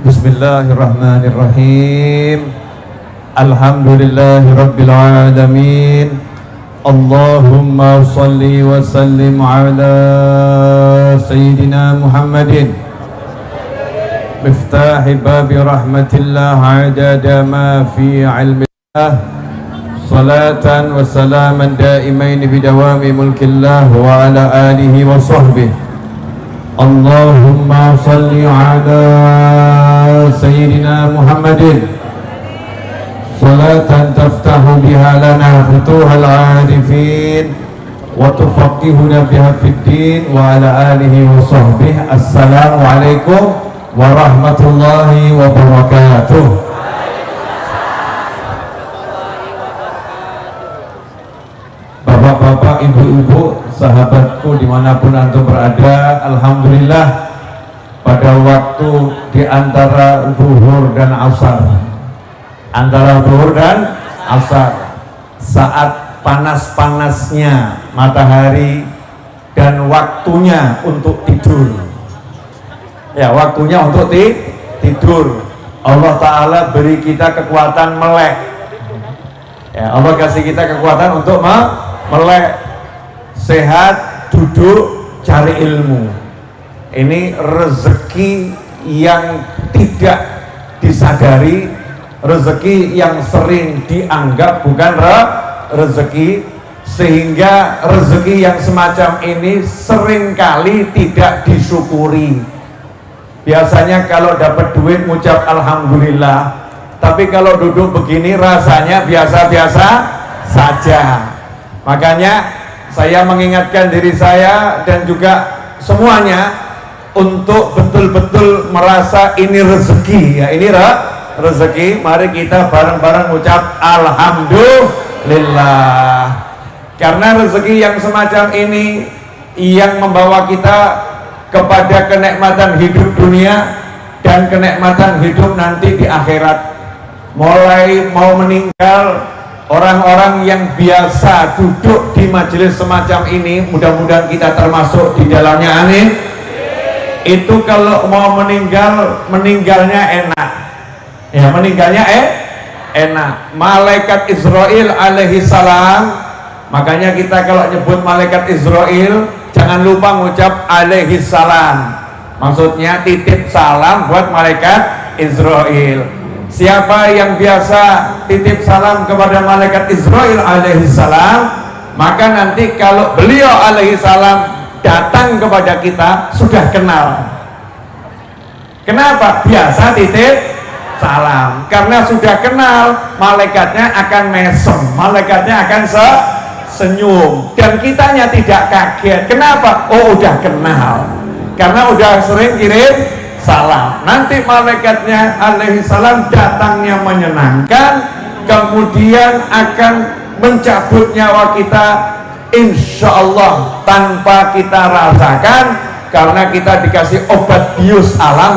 Bismillahirrahmanirrahim. Alhamdulillahi rabbil alamin. Allahumma salli wa sallim ala Sayyidina Muhammadin miftahi babi rahmatillah adada ma fi ilmillah. Salatan wa salaman daimain bidawami mulkillah wa ala alihi wa sahbihi. Allahumma salli ala Sayyidina Muhammadin salatan taftahu biha lana futuhal arifin wa tufaqihuna biha fid din wa ala alihi wa sahbihi. Assalamu alaikum warahmatullahi wabarakatuh. Bapak-bapak, ibu-ibu, sahabatku dimanapun antum berada, alhamdulillah pada waktu di antara zuhur dan asar, saat panas-panasnya matahari dan waktunya untuk tidur. Ya, waktunya untuk tidur. Allah Ta'ala beri kita kekuatan melek. Ya, Allah kasih kita kekuatan untuk melek, sehat, duduk, cari ilmu. Ini rezeki yang tidak disadari, rezeki yang sering dianggap bukan rezeki, sehingga rezeki yang semacam ini seringkali tidak disyukuri. Biasanya kalau dapat duit ngucap alhamdulillah, tapi kalau duduk begini rasanya biasa-biasa saja. Makanya saya mengingatkan diri saya dan juga semuanya untuk betul-betul merasa ini rezeki, ya ini rezeki. Mari kita bareng-bareng ucap alhamdulillah, karena rezeki yang semacam ini yang membawa kita kepada kenikmatan hidup dunia dan kenikmatan hidup nanti di akhirat. Mulai mau meninggal, orang-orang yang biasa duduk di majelis semacam ini, mudah-mudahan kita termasuk di dalamnya, amin. Itu kalau mau meninggal, meninggalnya enak. Ya, meninggalnya enak. Malaikat Israel alaihi salam, makanya kita kalau nyebut malaikat Israel jangan lupa ngucap alaihi salam. Maksudnya titip salam buat malaikat Israel. Siapa yang biasa titip salam kepada malaikat Israel alaihi salam, maka nanti kalau beliau alaihi salam datang kepada kita sudah kenal. Kenapa? Biasa titip salam. Karena sudah kenal, malaikatnya akan mesem, malaikatnya akan senyum, dan kitanya tidak kaget. Kenapa? Oh, udah kenal. Karena udah sering kirim salam. Nanti malaikatnya alaihi salam datangnya menyenangkan, kemudian akan mencabut nyawa kita insya Allah tanpa kita rasakan, karena kita dikasih obat bius ala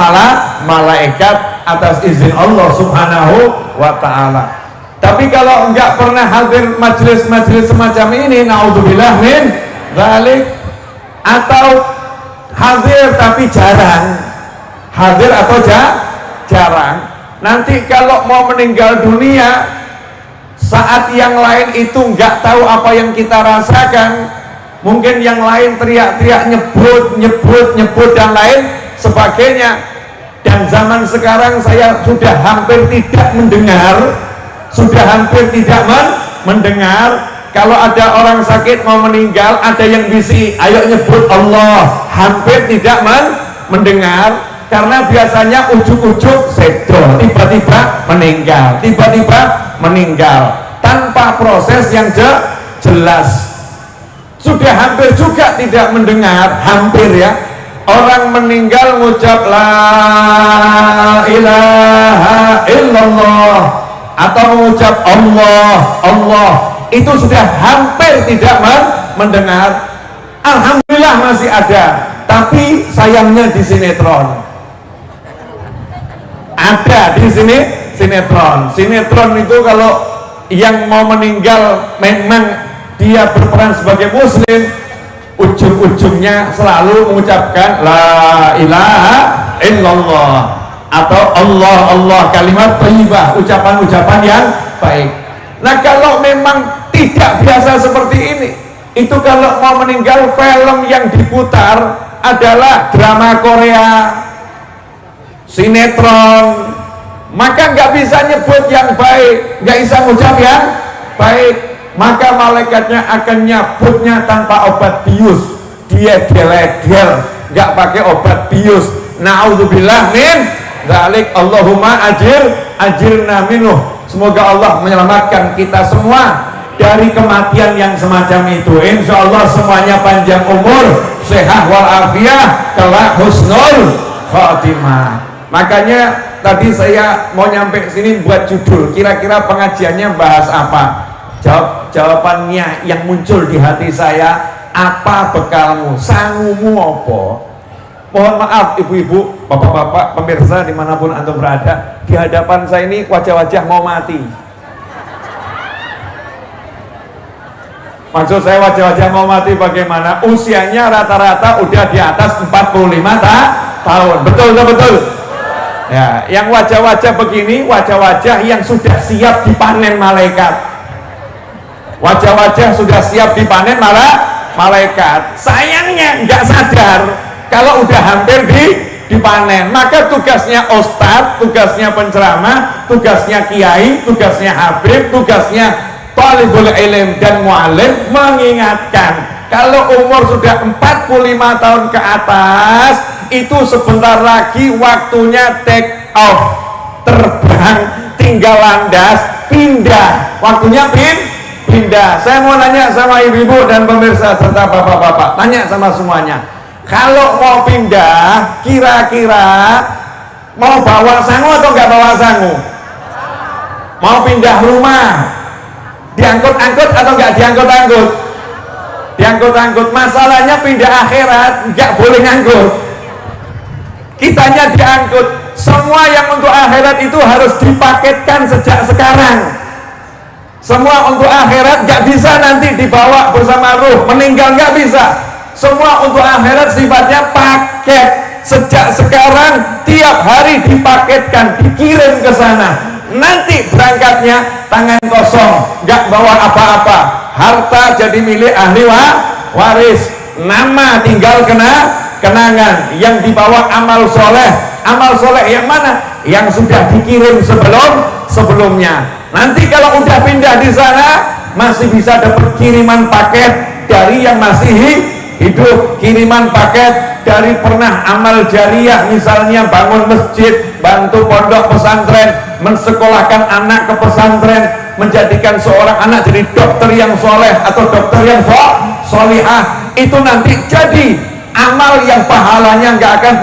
malaikat atas izin Allah subhanahu wa ta'ala. Tapi kalau enggak pernah hadir majelis-majelis semacam ini, naudzubillah min dzalik, atau hadir tapi jarang, hadir atau jarang, nanti kalau mau meninggal dunia, saat yang lain itu nggak tahu apa yang kita rasakan. Mungkin yang lain teriak-teriak, nyebut dan lain sebagainya. Dan zaman sekarang saya sudah hampir tidak mendengar, kalau ada orang sakit mau meninggal, ada yang bisik, ayo nyebut Allah, hampir tidak mendengar. Karena biasanya ujuk-ujuk sedo, tiba-tiba meninggal tanpa proses yang jelas. Sudah hampir juga tidak mendengar, hampir ya, orang meninggal mengucap la ilaha illallah atau mengucap Allah, itu sudah hampir tidak mendengar. Alhamdulillah masih ada, tapi sayangnya di sinetron. Ada di sini sinetron itu kalau yang mau meninggal memang dia berperan sebagai muslim, ujung-ujungnya selalu mengucapkan la ilaha illallah. atau Allah Allah, kalimat thayyibah, ucapan-ucapan yang baik. Nah kalau memang tidak biasa seperti ini, itu kalau mau meninggal, film yang diputar adalah drama Korea, sinetron, maka nggak bisa nyebut yang baik, nggak bisa ngucap yang baik, maka malaikatnya akan nyebutnya tanpa obat bius, dia deledel, nggak pakai obat bius. Na'udzubillah min dzalik. Allahumma ajirna minuh. Semoga Allah menyelamatkan kita semua dari kematian yang semacam itu. Insya Allah semuanya panjang umur, sehat walafiat, kelak husnul khotimah. Makanya tadi saya mau nyampe sini buat judul, kira-kira pengajiannya bahas apa? Jawabannya yang muncul di hati saya, apa bekalmu, sangumu apa? Mohon maaf ibu-ibu, bapak-bapak, pemirsa dimanapun antum berada, di hadapan saya ini wajah-wajah mau mati. Maksud saya wajah-wajah mau mati bagaimana? Usianya rata-rata udah di atas 45 tahun. Betul. Ya, yang wajah-wajah begini, wajah-wajah yang sudah siap dipanen malaikat. Wajah-wajah sudah siap dipanen malaikat. Sayangnya nggak sadar kalau udah hampir dipanen. Maka tugasnya ustadz, tugasnya penceramah, tugasnya kiai, tugasnya habib, tugasnya talibul ilm dan mu'alim mengingatkan, kalau umur sudah 45 tahun ke atas, itu sebentar lagi waktunya take off, terbang, tinggal landas, pindah, waktunya pindah. Saya mau nanya sama ibu-ibu dan pemirsa serta bapak-bapak, tanya sama semuanya, kalau mau pindah, kira-kira mau bawa sangu atau nggak bawa sangu? Mau pindah rumah, diangkut-angkut atau nggak diangkut-angkut? Diangkut-angkut. Masalahnya pindah akhirat nggak boleh ngangkut, kitanya diangkut. Semua yang untuk akhirat itu harus dipaketkan sejak sekarang. Semua untuk akhirat nggak bisa nanti dibawa bersama ruh meninggal, nggak bisa. Semua untuk akhirat sifatnya paket, sejak sekarang tiap hari dipaketkan, dikirim ke sana. Nanti berangkatnya tangan kosong, nggak bawa apa-apa, harta jadi milik ahli waris, nama tinggal kenangan, yang dibawa amal soleh. Amal soleh yang mana? Yang sudah dikirim sebelumnya. Nanti kalau udah pindah di sana, masih bisa dapat kiriman paket dari yang masih hidup, kiriman paket dari pernah amal jariah, misalnya bangun masjid, bantu pondok pesantren, mensekolahkan anak ke pesantren, menjadikan seorang anak jadi dokter yang soleh atau dokter yang solihah. Itu nanti jadi amal yang pahalanya nggak akan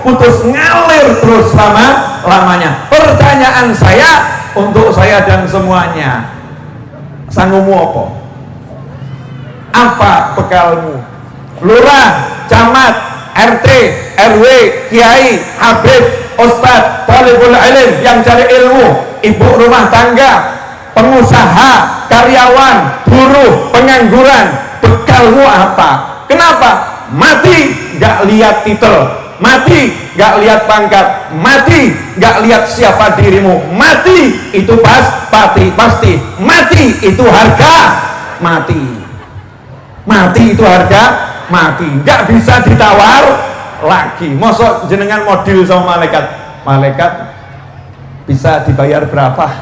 putus, ngalir terus lamanya. Pertanyaan saya untuk saya dan semuanya, sangumu apa bekalmu? Lurah, camat, RT, RW, kiai, habib, ustadz, talibul ilm yang cari ilmu, ibu rumah tangga, pengusaha, karyawan, buruh, pengangguran, bekalmu apa? Kenapa? Mati gak lihat titel, mati gak lihat pangkat, mati gak lihat siapa dirimu, mati itu pasti, mati itu harga mati itu harga mati, nggak bisa ditawar lagi. Mosok jenengan model sama malaikat bisa dibayar berapa?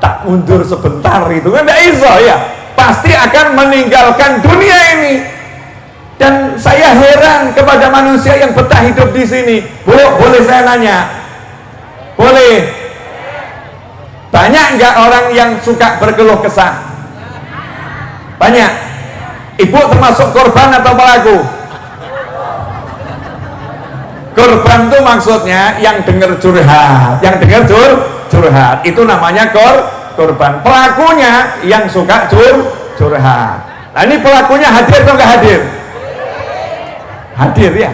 Tak mundur sebentar itu kan nggak iso ya, pasti akan meninggalkan dunia ini. Dan saya heran kepada manusia yang betah hidup di sini. Bu, boleh saya nanya? Boleh? Banyak nggak orang yang suka berkeluh kesah? Banyak. Ibu termasuk korban atau pelaku? Korban itu maksudnya yang dengar curhat, curhat itu namanya korban. Pelakunya yang suka curhat. Nah ini pelakunya hadir atau nggak hadir? Hadir ya.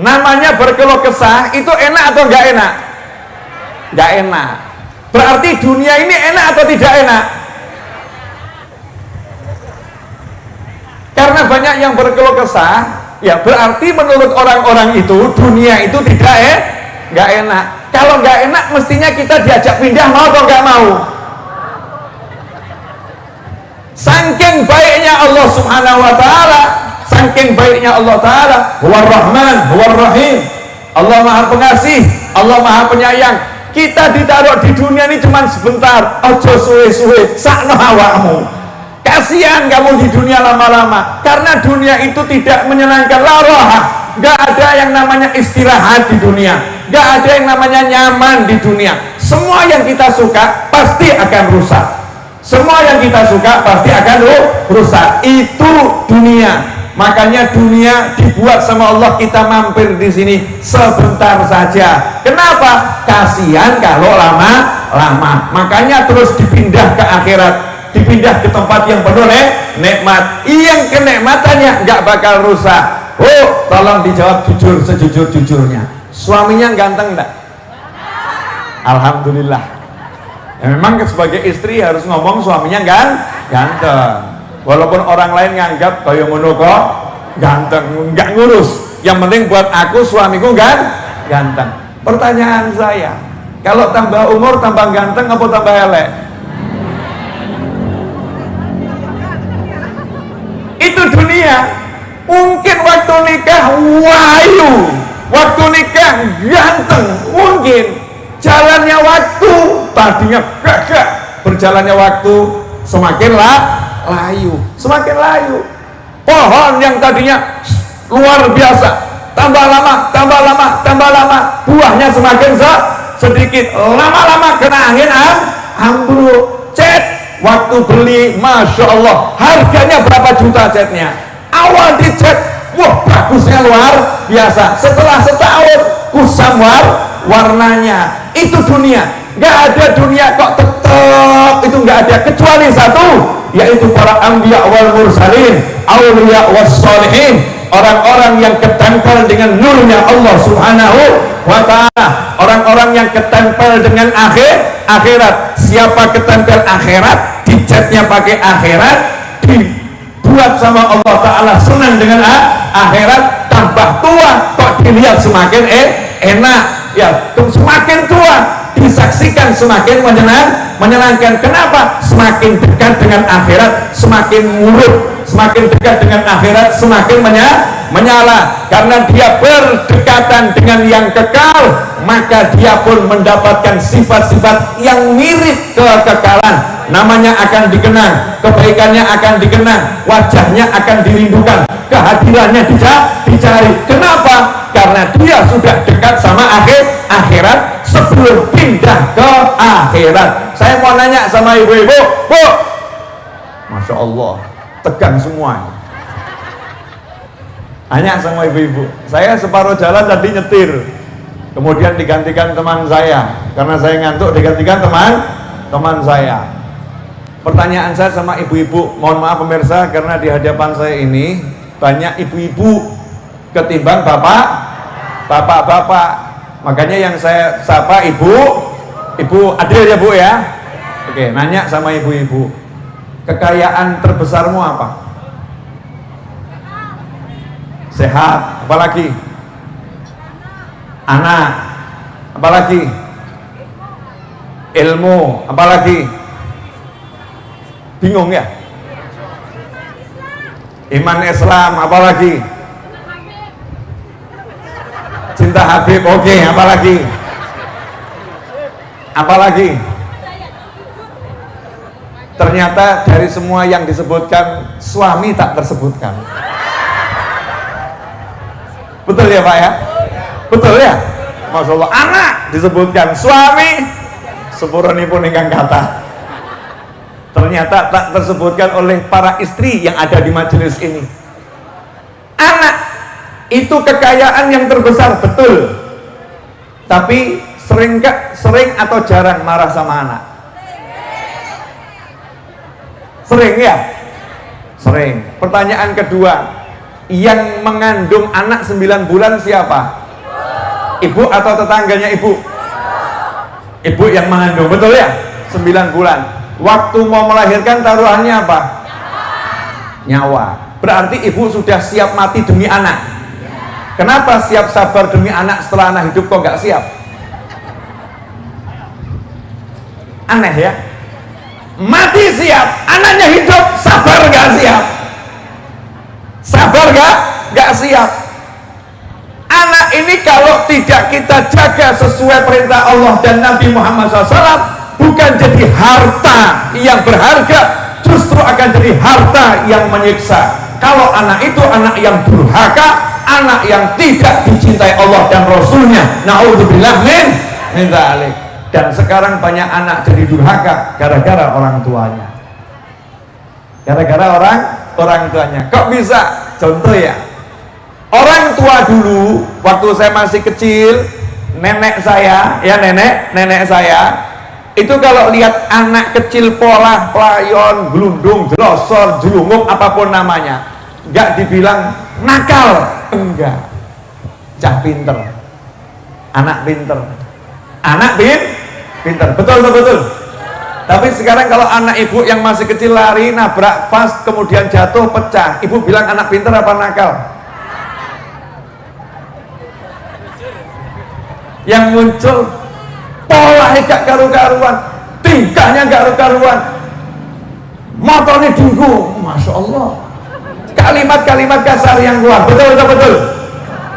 Namanya berkeluh kesah itu enak atau nggak enak? Nggak enak. Berarti dunia ini enak atau tidak enak? Karena banyak yang berkeluh kesah, Ya berarti menurut orang-orang itu dunia itu tidak nggak enak. Kalau nggak enak mestinya kita diajak pindah, mau atau nggak mau? Saking baiknya Allah Subhanahu wa taala, saking baiknya Allah taala, Huwar Rahman, Huwar Rahim. Allah Maha Pengasih, Allah Maha Penyayang. Kita ditaruh di dunia ini cuma sebentar, ojo suwe-suwe, sakno awakmu. Kasihan kamu di dunia lama-lama, karena dunia itu tidak menyenangkan. La raha, nggak ada yang namanya istirahat di dunia, nggak ada yang namanya nyaman di dunia. Semua yang kita suka pasti akan rusak. Semua yang kita suka pasti akan rusak. Itu dunia. Makanya dunia dibuat sama Allah kita mampir di sini sebentar saja. Kenapa? Kasihan kalau lama-lama. Makanya terus dipindah ke akhirat, dipindah ke tempat yang penuh nikmat. Yang kenikmatannya nggak bakal rusak. Oh, tolong dijawab jujur, sejujur-jujurnya. Suaminya ganteng enggak? Alhamdulillah. Ya, memang sebagai istri harus ngomong suaminya ganteng. Walaupun orang lain nganggap kayak ngono kok ganteng, nggak ngurus. Yang penting buat aku suamiku ganteng. Pertanyaan saya, kalau tambah umur tambah ganteng apa tambah elek? Itu dunia. Mungkin waktu nikah wahyu, waktu nikah ganteng, mungkin jalannya waktu tadinya gagah, berjalannya waktu semakin layu, semakin layu. Pohon yang tadinya luar biasa, tambah lama, tambah lama, tambah lama, buahnya semakin sedikit, lama-lama kena angin ambruk. Cat waktu beli, masya Allah, harganya berapa juta catnya? Awal dicat, wah bagusnya luar biasa. Setelah setahun kusam warnanya. Itu dunia. Nggak ada dunia kok tetap itu nggak ada, kecuali satu, yaitu para anbiya wal mursalin, auliya was solihin, orang-orang yang ketempel dengan nurnya Allah Subhanahu wa ta'ala, orang-orang yang ketempel dengan akhirat. Siapa ketempel akhirat, dicatnya pakai akhirat, dibuat sama Allah Ta'ala senang dengan akhirat, tambah tua kok dilihat semakin enak ya, semakin tua disaksikan semakin menyenangkan. Kenapa? Semakin dekat dengan akhirat semakin muruk, semakin dekat dengan akhirat semakin menyala, karena dia berdekatan dengan yang kekal, maka dia pun mendapatkan sifat-sifat yang mirip kekekalan. Namanya akan dikenang, kebaikannya akan dikenang, wajahnya akan dirindukan, kehadirannya dicari. Kenapa? Karena dia sudah dekat sama akhirat sebelum pindah ke akhirat. Saya mau nanya sama ibu-ibu, Bu, masya Allah, tegang semua. Hanya sama ibu-ibu. Saya separuh jalan tadi nyetir, kemudian digantikan teman saya, karena saya ngantuk digantikan teman saya. Pertanyaan saya sama ibu-ibu, mohon maaf pemirsa, karena di hadapan saya ini banyak ibu-ibu ketimbang bapak-bapak. Makanya yang saya sapa ibu adil ya Bu ya. Oke, nanya sama ibu-ibu, kekayaan terbesarmu apa? Sehat, apalagi? Anak, apalagi? Ilmu, apalagi? Bingung ya? Iman Islam, apalagi? Cinta Habib, oke, apalagi? Apalagi? Ternyata dari semua yang disebutkan, suami tak tersebutkan. Betul ya Pak ya? Betul ya? Masya Allah, anak disebutkan, suami sepurunipun ingkang kata. Ternyata tak tersebutkan oleh para istri yang ada di majelis ini. Anak itu kekayaan yang terbesar, betul. Tapi sering atau jarang marah sama anak? Sering ya? Sering. Pertanyaan kedua, yang mengandung anak 9 bulan siapa? Ibu atau tetangganya ibu? Ibu yang mengandung, betul ya? 9 bulan. Waktu mau melahirkan taruhannya apa? Nyawa. Berarti ibu sudah siap mati demi anak. Kenapa siap sabar demi anak setelah anak hidup kok nggak siap? Aneh ya. Mati siap, anaknya hidup sabar nggak siap. Sabar nggak siap. Anak ini kalau tidak kita jaga sesuai perintah Allah dan Nabi Muhammad SAW, bukan jadi harta yang berharga, justru akan jadi harta yang menyiksa. Kalau anak itu anak yang durhaka, anak yang tidak dicintai Allah dan Rasulnya, na'udzubillah min dzalik. Dan sekarang banyak anak jadi durhaka gara-gara orang tuanya. Gara-gara orang tuanya. Kok bisa? Contoh ya, orang tua dulu waktu saya masih kecil, nenek saya itu kalau lihat anak kecil polah, pelayon, gelundung, jelosor, jelunguk, apapun namanya, nggak dibilang nakal, enggak, cah pinter, anak pinter, pinter, betul. Tapi sekarang kalau anak ibu yang masih kecil lari, nabrak vas, kemudian jatuh, pecah, ibu bilang anak pinter apa nakal? Yang muncul polanya gak karu-karuan, tingkahnya gak karu-karuan, motornya dinggu, masya Allah, kalimat-kalimat kasar yang keluar, betul.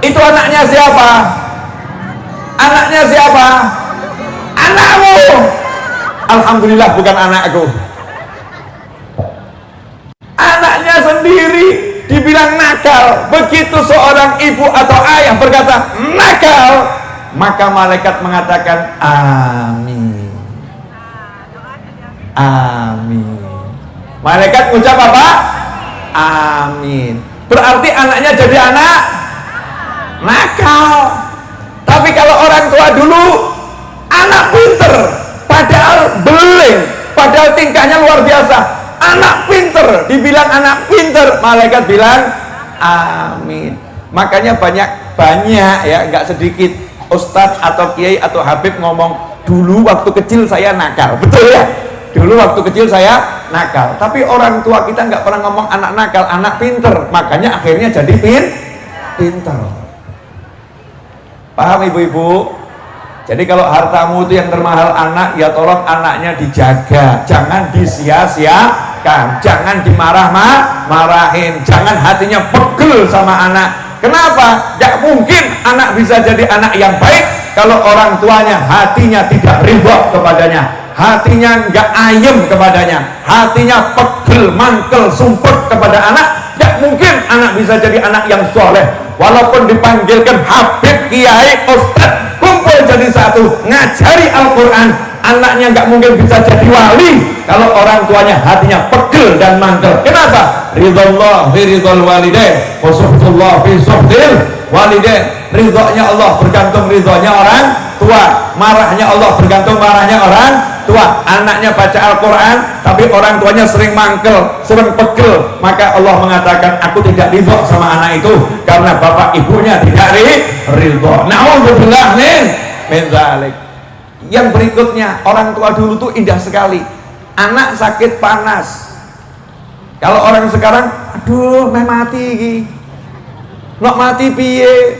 Itu anaknya siapa? Anakmu. Alhamdulillah bukan anakku. Anaknya sendiri dibilang nakal. Begitu seorang ibu atau ayah berkata nakal, maka malaikat mengatakan amin. Malaikat mengucap apa? Amin. Berarti anaknya jadi anak nakal. Tapi kalau orang tua dulu anak pinter, padahal beling, padahal tingkahnya luar biasa, anak pinter, dibilang anak pinter, malaikat bilang amin. Makanya banyak ya, nggak sedikit ustadz atau kiai atau habib ngomong, dulu waktu kecil saya nakal, betul ya, dulu waktu kecil saya nakal. Tapi orang tua kita nggak pernah ngomong anak nakal, anak pinter, makanya akhirnya jadi pinter. Paham ibu-ibu? Jadi kalau hartamu itu yang termahal anak, ya tolong anaknya dijaga, jangan disia-siakan, jangan dimarah-marahin, jangan hatinya pegel sama anak. Kenapa? Gak mungkin anak bisa jadi anak yang baik kalau orang tuanya hatinya tidak ridho kepadanya, hatinya nggak ayem kepadanya, hatinya pegel, mangkel, sumpet kepada anak. Gak mungkin anak bisa jadi anak yang soleh. Walaupun dipanggilkan habib, kiai, ustadz, kumpul jadi satu, ngajari Al-Quran, anaknya nggak mungkin bisa jadi wali kalau orang tuanya hatinya pegel dan mangkel. Kenapa? Ridhollah fi ridhol walidain wa suhtullah fi suhtil walidain. Ridhonya Allah bergantung ridhonya orang tua, marahnya Allah bergantung marahnya orang tua. Anaknya baca Al-Quran tapi orang tuanya sering mangkel, sering pegel, maka Allah mengatakan aku tidak ridho sama anak itu karena bapak ibunya tidak ridho. Na'udzubillah min dzalik. Yang berikutnya, orang tua dulu tuh indah sekali. Anak sakit panas, kalau orang sekarang aduh meh mati nok mati piye,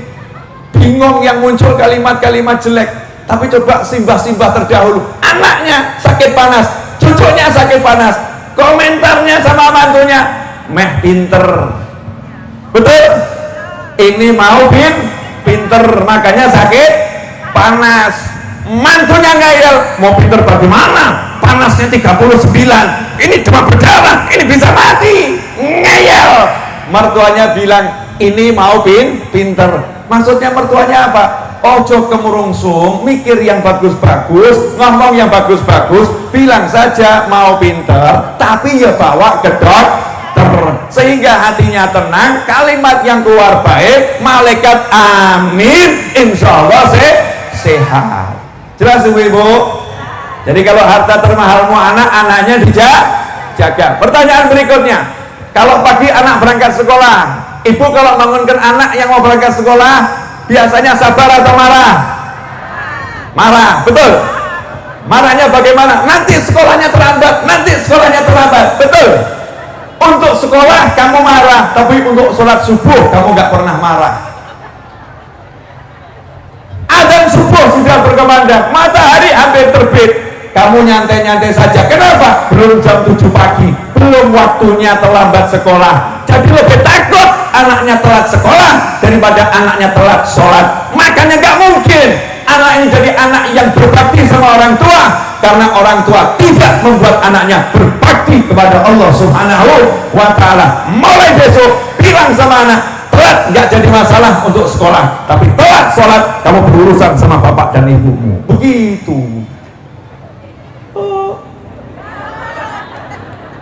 bingung, yang muncul kalimat-kalimat jelek. Tapi coba simbah-simbah terdahulu, anaknya sakit panas, cucunya sakit panas, komentarnya sama mantunya meh pinter, betul, ini mau pinter makanya sakit panas. Mantunya ngeyel, mau pinter bagaimana, panasnya 39, ini cuma berdarah, ini bisa mati, ngeyel. Mertuanya bilang ini mau pinter. Maksudnya mertuanya apa? Ojo kemurungsung, mikir yang bagus-bagus, ngomong yang bagus-bagus, bilang saja mau pinter, tapi ya bawa ke dokter sehingga hatinya tenang, kalimat yang keluar baik, malaikat amin, insya Allah sehat. Jelas ibu-ibu? Jadi kalau harta termahalmu anaknya dijaga. Pertanyaan berikutnya, kalau pagi anak berangkat sekolah, ibu kalau bangunkan anak yang mau berangkat sekolah biasanya sabar atau marah? Marah, betul. Marahnya bagaimana? Nanti sekolahnya terlambat, betul. Untuk sekolah kamu marah, tapi untuk sholat subuh kamu gak pernah marah. Azan subuh sudah berkumandang, matahari hampir terbit, kamu nyantai-nyantai saja. Kenapa? Belum jam 7 pagi, belum waktunya terlambat sekolah. Jadi lebih takut anaknya telat sekolah daripada anaknya telat sholat. Makanya gak mungkin anak ini jadi anak yang berbakti sama orang tua, karena orang tua tidak membuat anaknya berbakti kepada Allah Subhanahu wa ta'ala. Mulai besok bilang sama anak, telat nggak jadi masalah untuk sekolah, tapi telat sholat kamu berurusan sama bapak dan ibumu. Begitu.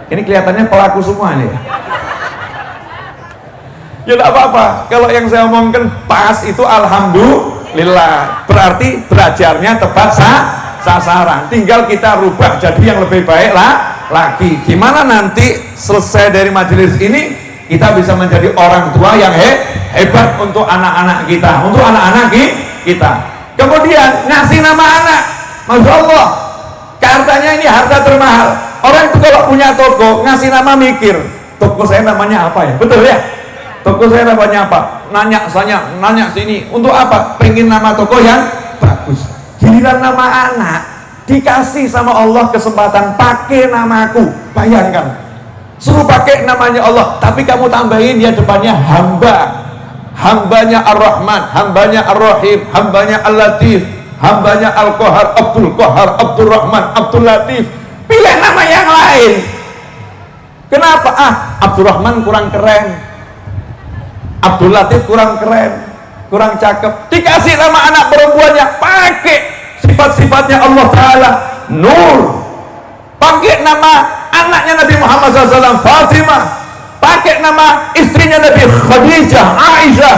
Ini kelihatannya pelaku semua nih. Ya tidak apa-apa, kalau yang saya omongkan pas itu alhamdulillah, berarti belajarnya tepat sasaran. Tinggal kita rubah jadi yang lebih baik lagi. Gimana nanti selesai dari majelis ini kita bisa menjadi orang tua yang hebat untuk anak-anak kita, untuk anak-anak kita. Kemudian ngasih nama anak, masya Allah, hartanya ini harta termahal. Orang itu kalau punya toko ngasih nama mikir, toko saya namanya apa ya? Betul ya? Toko saya namanya apa? Nanya sini, untuk apa? Pengen nama toko yang bagus. Giliran nama anak dikasih sama Allah kesempatan pakai namaku. Bayangkan, suruh pakai namanya Allah, tapi kamu tambahin dia depannya hamba, hambanya Ar-Rahman, hambanya Ar-Rahim, hambanya Al-Latif, hambanya Al-Qahar, Abdul Qahar, Abdul Rahman, Abdul Latif. Pilih nama yang lain. Kenapa? Abdul Rahman kurang keren, Abdul Latif kurang keren, kurang cakep. Dikasih nama anak perempuannya, pakai sifat-sifatnya Allah Ta'ala, Nur. Pakai nama anaknya Nabi Muhammad SAW, Fatimah. Pakai nama istrinya Nabi Khadijah, Aisyah.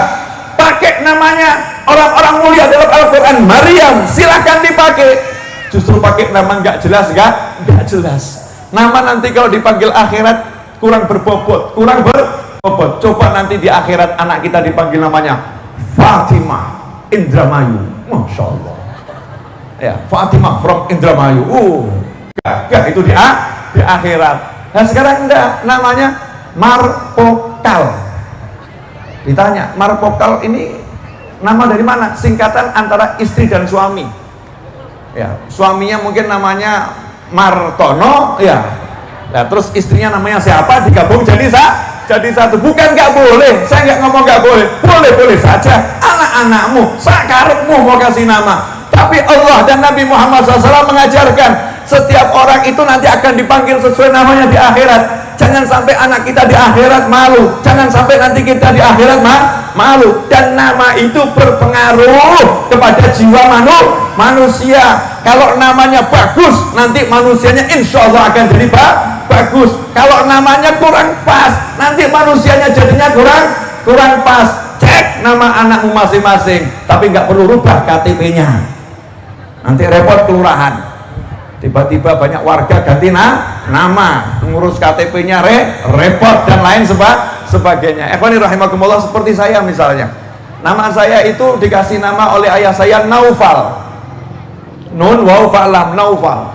Pakai namanya orang-orang mulia dalam Al-Quran, Maryam. Silahkan dipakai. Justru pakai nama nggak jelas, nggak jelas. Nama nanti kalau dipanggil akhirat kurang berbobot, kurang berbobot. Coba nanti di akhirat anak kita dipanggil namanya Fatimah Indramayu, masya Allah. Ya, Fatimah from Indramayu. Gagah itu di akhirat. Nah sekarang enggak, namanya Marpokal. Ditanya, Marpokal ini nama dari mana? Singkatan antara istri dan suami. Ya, suaminya mungkin namanya Martono, ya. Nah, terus istrinya namanya siapa? Digabung jadi satu. Bukan nggak boleh, saya nggak ngomong nggak boleh. Boleh saja. Anak-anakmu, sakarepmu mau kasih nama. Tapi Allah dan Nabi Muhammad SAW mengajarkan setiap orang itu nanti akan dipanggil sesuai namanya di akhirat. Jangan sampai anak kita di akhirat malu, jangan sampai nanti kita di akhirat malu. Dan nama itu berpengaruh kepada jiwa manusia. Kalau namanya bagus, nanti manusianya insya Allah akan jadi bagus. Kalau namanya kurang pas, nanti manusianya jadinya kurang pas. Cek nama anakmu masing-masing, tapi nggak perlu rubah KTP-nya. Nanti repot kelurahan. Tiba-tiba banyak warga ganti nama, ngurus KTP-nya repot dan lain sebagainya. Ikhwani rahimakumullah, seperti saya misalnya. Nama saya itu dikasih nama oleh ayah saya Naufal. Nun waw fa'lam, Naufal.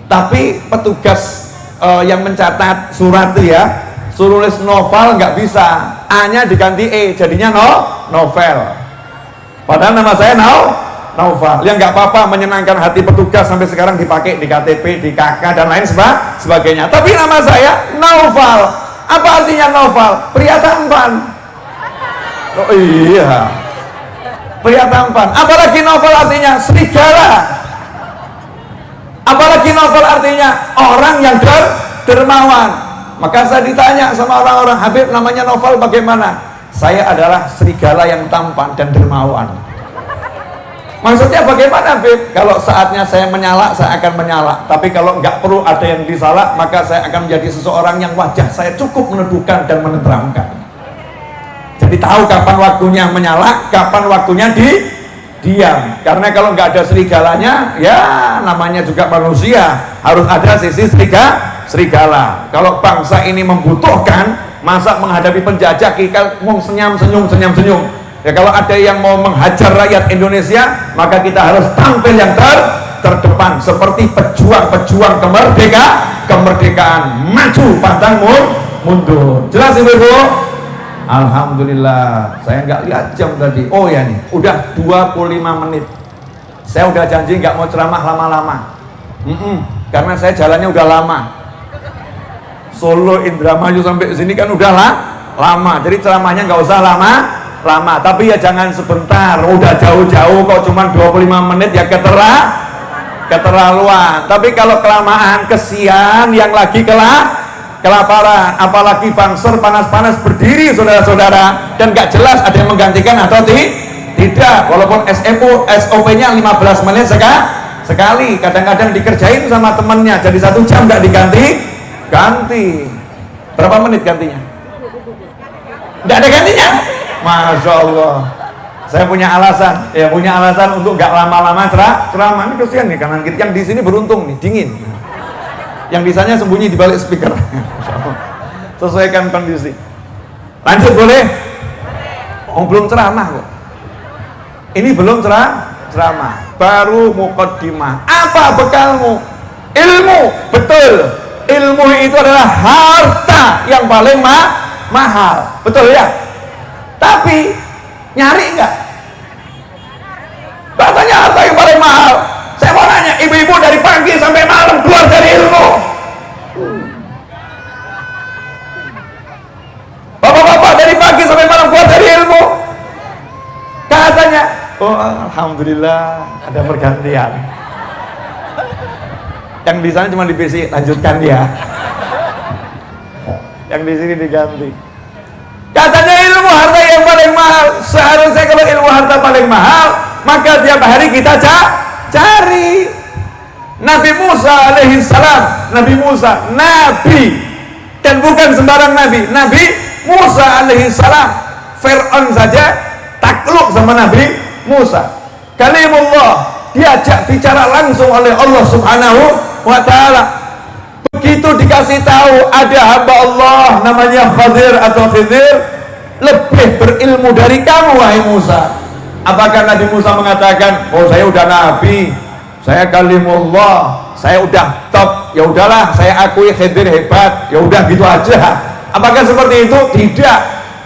Tapi petugas yang mencatat surat itu ya, suruh nulis Novel nggak bisa, A-nya diganti E, jadinya Novel. Padahal nama saya Naufal. Ya nggak apa-apa, menyenangkan hati petugas, sampai sekarang dipakai di KTP, di KK dan lain sebagainya. Tapi nama saya Naufal. Apa artinya Naufal? Pria tampan. Oh iya, pria tampan. Apalagi Naufal artinya serigala. Apalagi Naufal artinya orang yang dermawan. Maka saya ditanya sama orang-orang, Habib namanya Naufal bagaimana? Saya adalah serigala yang tampan dan dermawan. Maksudnya bagaimana, Habib? Kalau saatnya saya menyala, saya akan menyala. Tapi kalau nggak perlu ada yang disalak, maka saya akan menjadi seseorang yang wajah saya cukup meneduhkan dan menenteramkan. Jadi tahu kapan waktunya menyala, kapan waktunya diam. Karena kalau nggak ada serigalanya, ya namanya juga manusia, harus ada sisi serigala. Kalau bangsa ini membutuhkan, masa menghadapi penjajah kita mau senyum-senyum. Ya kalau ada yang mau menghajar rakyat Indonesia, maka kita harus tampil yang terdepan seperti pejuang-pejuang kemerdekaan, maju pantang mundur. Jelas Ibu? Alhamdulillah, saya nggak lihat jam tadi. Oh ya nih, udah 25 menit. Saya udah janji nggak mau ceramah lama-lama. Karena saya jalannya udah lama. Solo Indramayu sampai sini kan udah lama. Jadi ceramahnya nggak usah lama. Tapi ya jangan sebentar. Udah jauh-jauh kok cuman 25 menit ya keterlaluan. Tapi kalau kelamaan kesian yang lagi kelaparan, apalagi bangser panas-panas berdiri saudara-saudara, dan nggak jelas ada yang menggantikan atau tidak. Walaupun SOP-nya 15 menit sekali, kadang-kadang dikerjain sama temennya jadi 1 jam nggak ganti. Berapa menit gantinya? Nggak ada gantinya. Masya Allah. Saya punya alasan untuk nggak lama-lama ceramah. Ini kesian nih kanan kiri. Yang di sini beruntung nih, dingin. Yang di sana sembunyi di balik speaker. Sesuaikan kondisi. Lanjut boleh? Belum ceramah kok. Ini belum ceramah, baru muqaddimah. Apa bekalmu? Ilmu. Betul. Ilmu itu adalah harta yang paling mahal. Betul ya? Tapi nyari enggak? Katanya harta yang paling mahal. Saya mau nanya, ibu-ibu dari pagi sampai malam keluar dari ilmu. Bapak-bapak dari pagi sampai malam keluar dari ilmu. Katanya, oh alhamdulillah ada pergantian. Yang di sana cuma dibisi, lanjutkan dia. Yang di sini diganti. Katanya ilmu harta yang paling mahal. Seharusnya kalau ilmu harta paling mahal, maka tiap hari kita cari. Nabi Musa alaihissalam, Nabi Musa, Nabi, dan bukan sembarang Nabi. Nabi Musa alaihissalam, Fir'aun saja takluk sama Nabi Musa. Kalimullah, diajak bicara langsung oleh Allah subhanahu wa ta'ala. Begitu dikasih tahu ada hamba Allah namanya Khadir atau Khidir lebih berilmu dari kamu wahai Musa. Apakah Nabi Musa mengatakan, oh saya udah nabi, saya kalimullah, saya udah top, ya udahlah saya akui Khidir hebat, ya udah gitu aja? Apakah seperti itu? Tidak.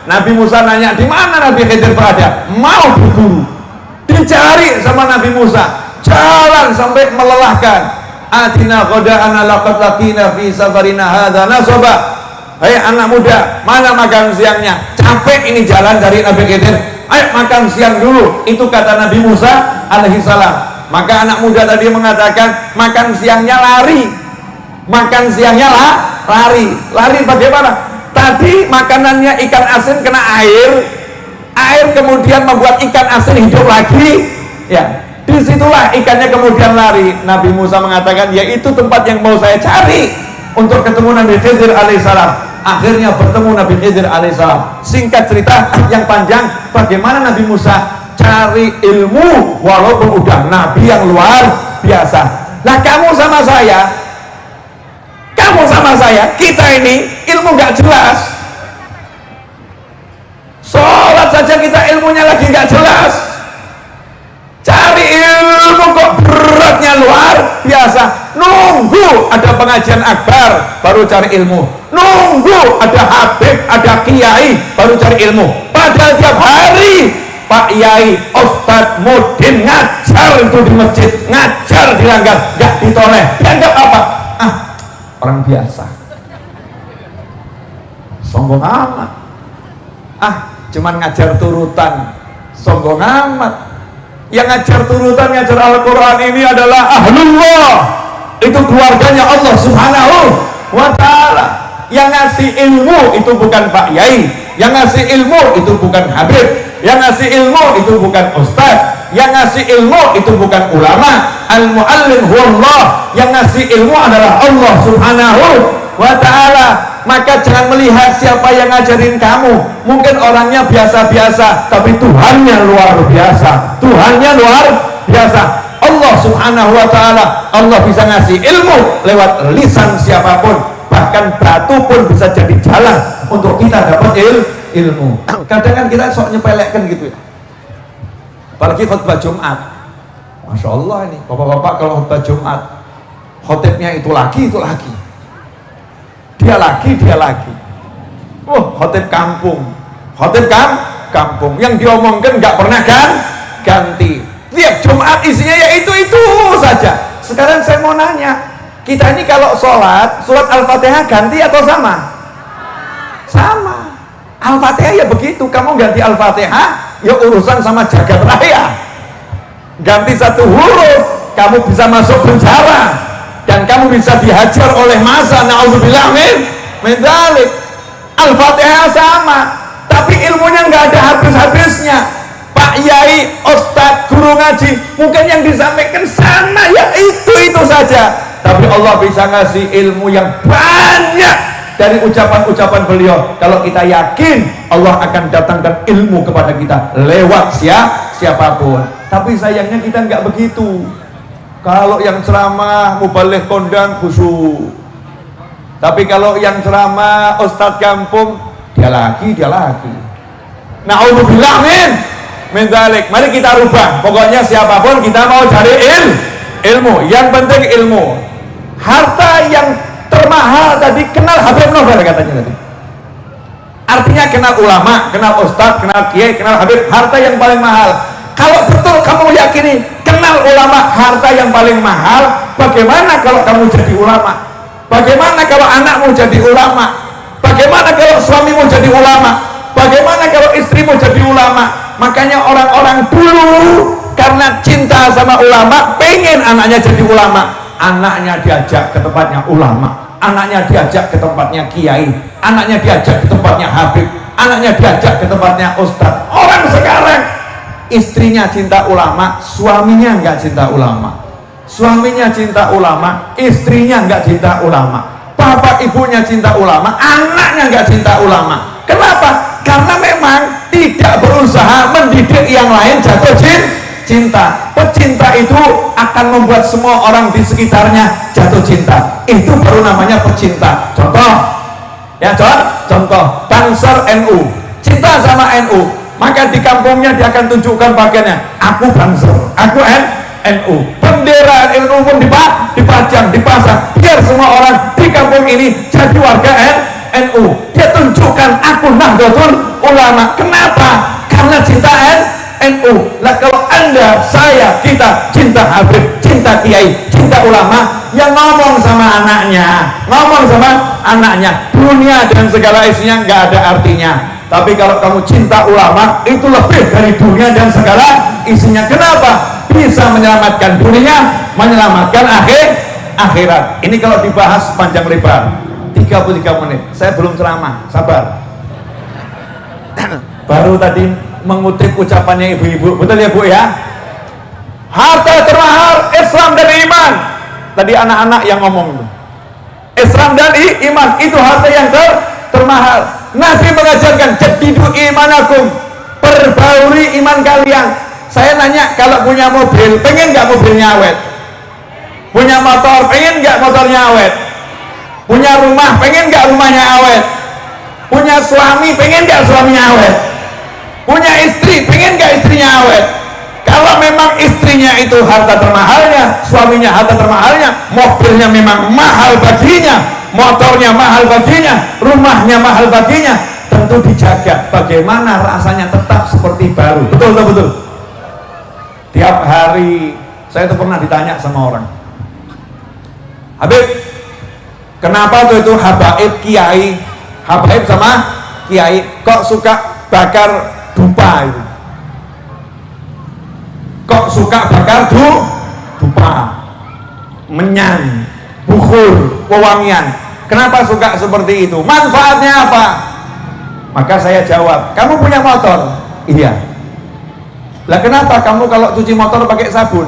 Nabi Musa nanya di mana Nabi Khidir berada, mau berguru, dicari sama Nabi Musa, jalan sampai melelahkan. Atina qada'ana laqad laqina fi safarina hadza nasaba. Hei anak muda, mana makan siangnya? Capek ini jalan dari Nabi Khidir. Ayo makan siang dulu. Itu kata Nabi Musa alaihissalam. Maka anak muda tadi mengatakan makan siangnya lari. Makan siangnya lari. Lari bagaimana? Tadi makanannya ikan asin kena air. Air kemudian membuat ikan asin hidup lagi. Ya. Disitulah ikannya kemudian lari. Nabi Musa mengatakan, ya itu tempat yang mau saya cari untuk ketemu Nabi Khidir alaihissalam. Akhirnya bertemu Nabi Khidir alaihissalam. Singkat cerita yang panjang, bagaimana Nabi Musa cari ilmu walaupun udah Nabi yang luar biasa. Nah kamu sama saya, kita ini ilmu gak jelas. Sholat saja kita ilmunya lagi gak jelas. Cari ilmu kok beratnya luar biasa. Nunggu ada pengajian akbar baru cari ilmu. Nunggu ada habib, ada kiai baru cari ilmu. Padahal tiap hari Pak Yai, Ustadz Mudin ngajar itu di masjid, ngajar di langgar, gak ditoleh. Dianggap apa? Orang biasa. Sombong amat. Cuman ngajar turutan. Sombong amat. Yang ngajar turutan, ngajar Al-Quran ini adalah ahlullah. Itu keluarganya Allah subhanahu wa ta'ala. Yang ngasih ilmu itu bukan Pak Yai, yang ngasih ilmu itu bukan Habib, yang ngasih ilmu itu bukan Ustaz, yang ngasih ilmu itu bukan ulama. Al-muallim huwallah. Yang ngasih ilmu adalah Allah subhanahu wa ta'ala. Maka jangan melihat siapa yang ngajarin kamu. Mungkin orangnya biasa-biasa, tapi Tuhannya luar biasa. Tuhannya luar biasa. Allah subhanahu wa ta'ala, Allah bisa ngasih ilmu lewat lisan siapapun. Bahkan batu pun bisa jadi jalan untuk kita dapat ilmu. Kadang kan kita sok nyepelekkan gitu ya. Apalagi khutbah Jumat. Masya Allah ini bapak-bapak kalau khutbah Jumat, khotibnya itu lagi. Dia lagi. Khotib kampung. Khotib kampung yang diomongkan nggak pernah ganti. Tiap Jumat isinya ya itu saja. Sekarang saya mau nanya, kita ini kalau sholat, surat Al-Fatihah ganti atau sama? Sama. Al-Fatihah ya begitu, kamu ganti Al-Fatihah ya urusan sama jagat raya. Ganti satu huruf, kamu bisa masuk penjara dan kamu bisa dihajar oleh massa. Na'udzubillah min dzalik. Al-Fatihah sama, tapi ilmunya nggak ada habis-habisnya. Pak Yai, Ustadz, guru ngaji, mungkin yang disampaikan sama ya itu saja, tapi Allah bisa ngasih ilmu yang banyak dari ucapan-ucapan beliau. Kalau kita yakin, Allah akan datangkan ilmu kepada kita lewat siapapun. Tapi sayangnya kita nggak begitu. Kalau yang ceramah mubaligh kondang khusyuk, tapi kalau yang ceramah Ustadz kampung, dia lagi na'udzubillah min dzalik. Mari kita rubah. Pokoknya siapapun kita mau cari ilmu. Yang penting ilmu. Harta yang termahal tadi kenal Habib Novel katanya tadi. Artinya kenal ulama, kenal ustadz, kenal kiai, kenal Habib. Harta yang paling mahal. Kalau betul kamu yakini kenal ulama harta yang paling mahal, bagaimana kalau kamu jadi ulama? Bagaimana kalau anakmu jadi ulama? Bagaimana kalau suamimu jadi ulama? Bagaimana kalau istrimu jadi ulama? Makanya orang-orang dulu karena cinta sama ulama pengen anaknya jadi ulama, anaknya diajak ke tempatnya ulama, anaknya diajak ke tempatnya kiai, anaknya diajak ke tempatnya habib, anaknya diajak ke tempatnya ustadz. Orang sekarang istrinya cinta ulama, suaminya nggak cinta ulama, suaminya cinta ulama, istrinya nggak cinta ulama, bapak ibunya cinta ulama, anaknya nggak cinta ulama. Kenapa? Karena memang tidak berusaha mendidik yang lain jatuh cinta. Pecinta itu akan membuat semua orang di sekitarnya jatuh cinta. Itu baru namanya pecinta. Contoh Banser NU, cinta sama NU, maka di kampungnya dia akan tunjukkan pakaiannya, aku Banser, aku NU. Bendera NU pun dipajang, dipasang, biar semua orang di kampung ini jadi warga NU. Dia tunjukkan aku Nahdlatul Ulama. Kenapa? Karena cinta NU. Lah kalau anda, saya, kita cinta Habib, cinta kiai, cinta ulama, yang ngomong sama anaknya, dunia dan segala isinya nggak ada artinya. Tapi kalau kamu cinta ulama, itu lebih dari dunia dan segala isinya. Kenapa? Bisa menyelamatkan dunia, menyelamatkan akhirat. Ini kalau dibahas panjang lebar 33 menit, saya belum ceramah, sabar. Baru tadi mengutip ucapannya ibu-ibu, betul ya Bu ya? Harta termahal Islam dan iman. Tadi anak-anak yang ngomong itu. Islam dan iman itu harta yang termahal. Nabi mengajarkan jadidu imanakum, perbauri iman kalian. Saya nanya, kalau punya mobil, pengen nggak mobilnya awet? Punya motor, pengen nggak motornya awet? Punya rumah, pengen nggak rumahnya awet? Punya suami, pengen nggak suaminya awet? Punya istri, pengen nggak istrinya awet? Kalau memang istrinya itu harta termahalnya, suaminya harta termahalnya, mobilnya memang mahal baginya, motornya mahal baginya, rumahnya mahal baginya, tentu dijaga bagaimana rasanya tetap seperti baru. Betul. Tiap hari saya tuh pernah ditanya sama orang, Habib, kenapa tuh itu habaib kiai, habaib sama kiai kok suka bakar dupa itu? Kok suka bakar dupa, menyan, bukhur, wewangian? Kenapa suka seperti itu? Manfaatnya apa? Maka saya jawab, kamu punya motor? Iya. Lah kenapa kamu kalau cuci motor pakai sabun?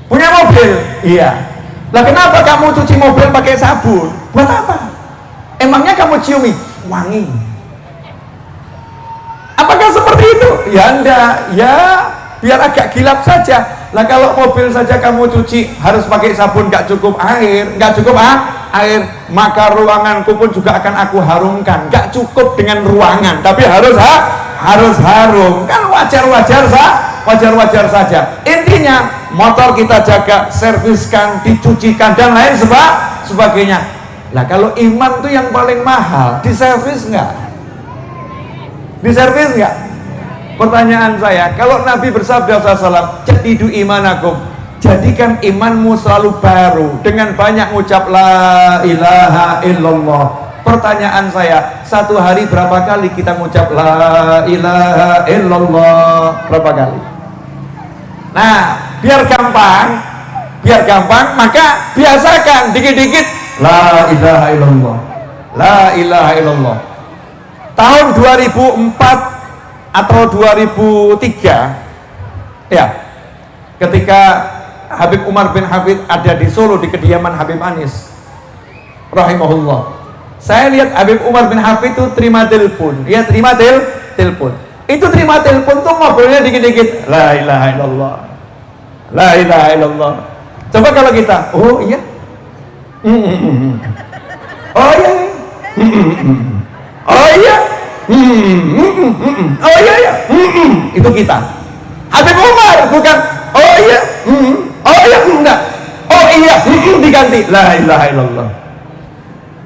Punya mobil? Iya. Lah kenapa kamu cuci mobil pakai sabun? Buat apa? Emangnya kamu ciumi? Wangi. Apakah seperti itu? Ya enggak, ya biar agak gilap saja. Lah kalau mobil saja kamu cuci harus pakai sabun, nggak cukup air, air, maka ruanganku pun juga akan aku harumkan. Nggak cukup dengan ruangan, tapi harus harum. Kan wajar saja. Intinya motor kita jaga, serviskan, dicucikan dan lain sebagainya. Lah kalau iman tuh yang paling mahal, diservis nggak? Diservis nggak? Pertanyaan saya, kalau Nabi bersabda SAW, jadidu imanakum, jadikan imanmu selalu baru dengan banyak ngucap la ilaha illallah. Pertanyaan saya, satu hari berapa kali kita ngucap la ilaha illallah? Berapa kali? Nah, biar gampang, maka biasakan dikit-dikit la ilaha illallah, la ilaha illallah. Tahun 2004 atau 2003 ya, ketika Habib Umar bin Hafid ada di Solo di kediaman Habib Anis rahimahullah, saya lihat Habib Umar bin Hafid itu terima telepon, dia terima telepon, itu terima telepon tuh ngobrolnya dikit-dikit la ilaha illallah, la ilaha illallah. Coba kalau kita, oh iya, oh iya, oh iya, oh iya ya, itu kita. Habib Umar bukan oh iya, oh iya enggak, oh iya, diganti la ilaha illallah.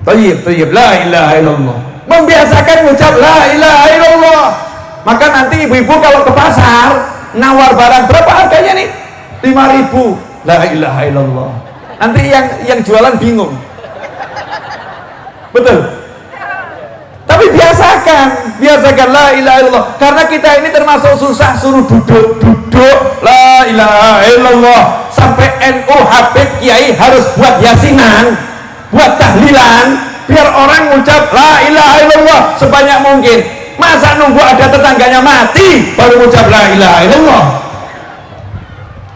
Thayyib, la ilaha illallah. Membiasakan ucap la ilaha illallah. Maka nanti ibu-ibu kalau ke pasar nawar barang berapa harganya nih? 5.000. La ilaha illallah. Nanti yang jualan bingung. Betul? Tapi biasakan la ilaha illallah. Karena kita ini termasuk susah, suruh duduk la ilaha illallah. Sampai NU, Habib, Kiai harus buat yasinan, buat tahlilan, biar orang ngucap la ilaha illallah sebanyak mungkin. Masa nunggu ada tetangganya mati baru ngucap la ilaha illallah?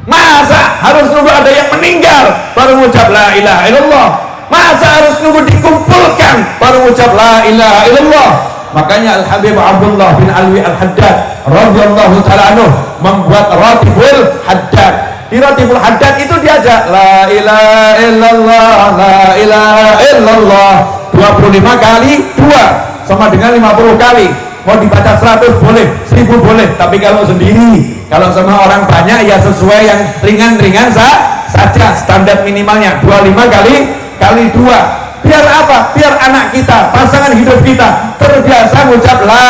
Masa harus nunggu ada yang meninggal baru ngucap la ilaha illallah? Masa harus nunggu dikumpulkan baru ucap la ilaha illallah? Makanya Al-Habib Abdullah bin Alwi Al-Haddad radhiyallahu ta'ala anhu membuat Ratibul Haddad. Di Ratibul Haddad itu diajak la ilaha illallah, la ilaha illallah 25 kali 2 sama dengan 50 kali. Mau dibaca 100 boleh, 1000 boleh, tapi kalau sendiri, kalau sama orang banyak ya sesuai yang ringan-ringan saja. Standar minimalnya 25 kali 2. Biar apa? Biar anak kita, pasangan hidup kita terbiasa mengucap la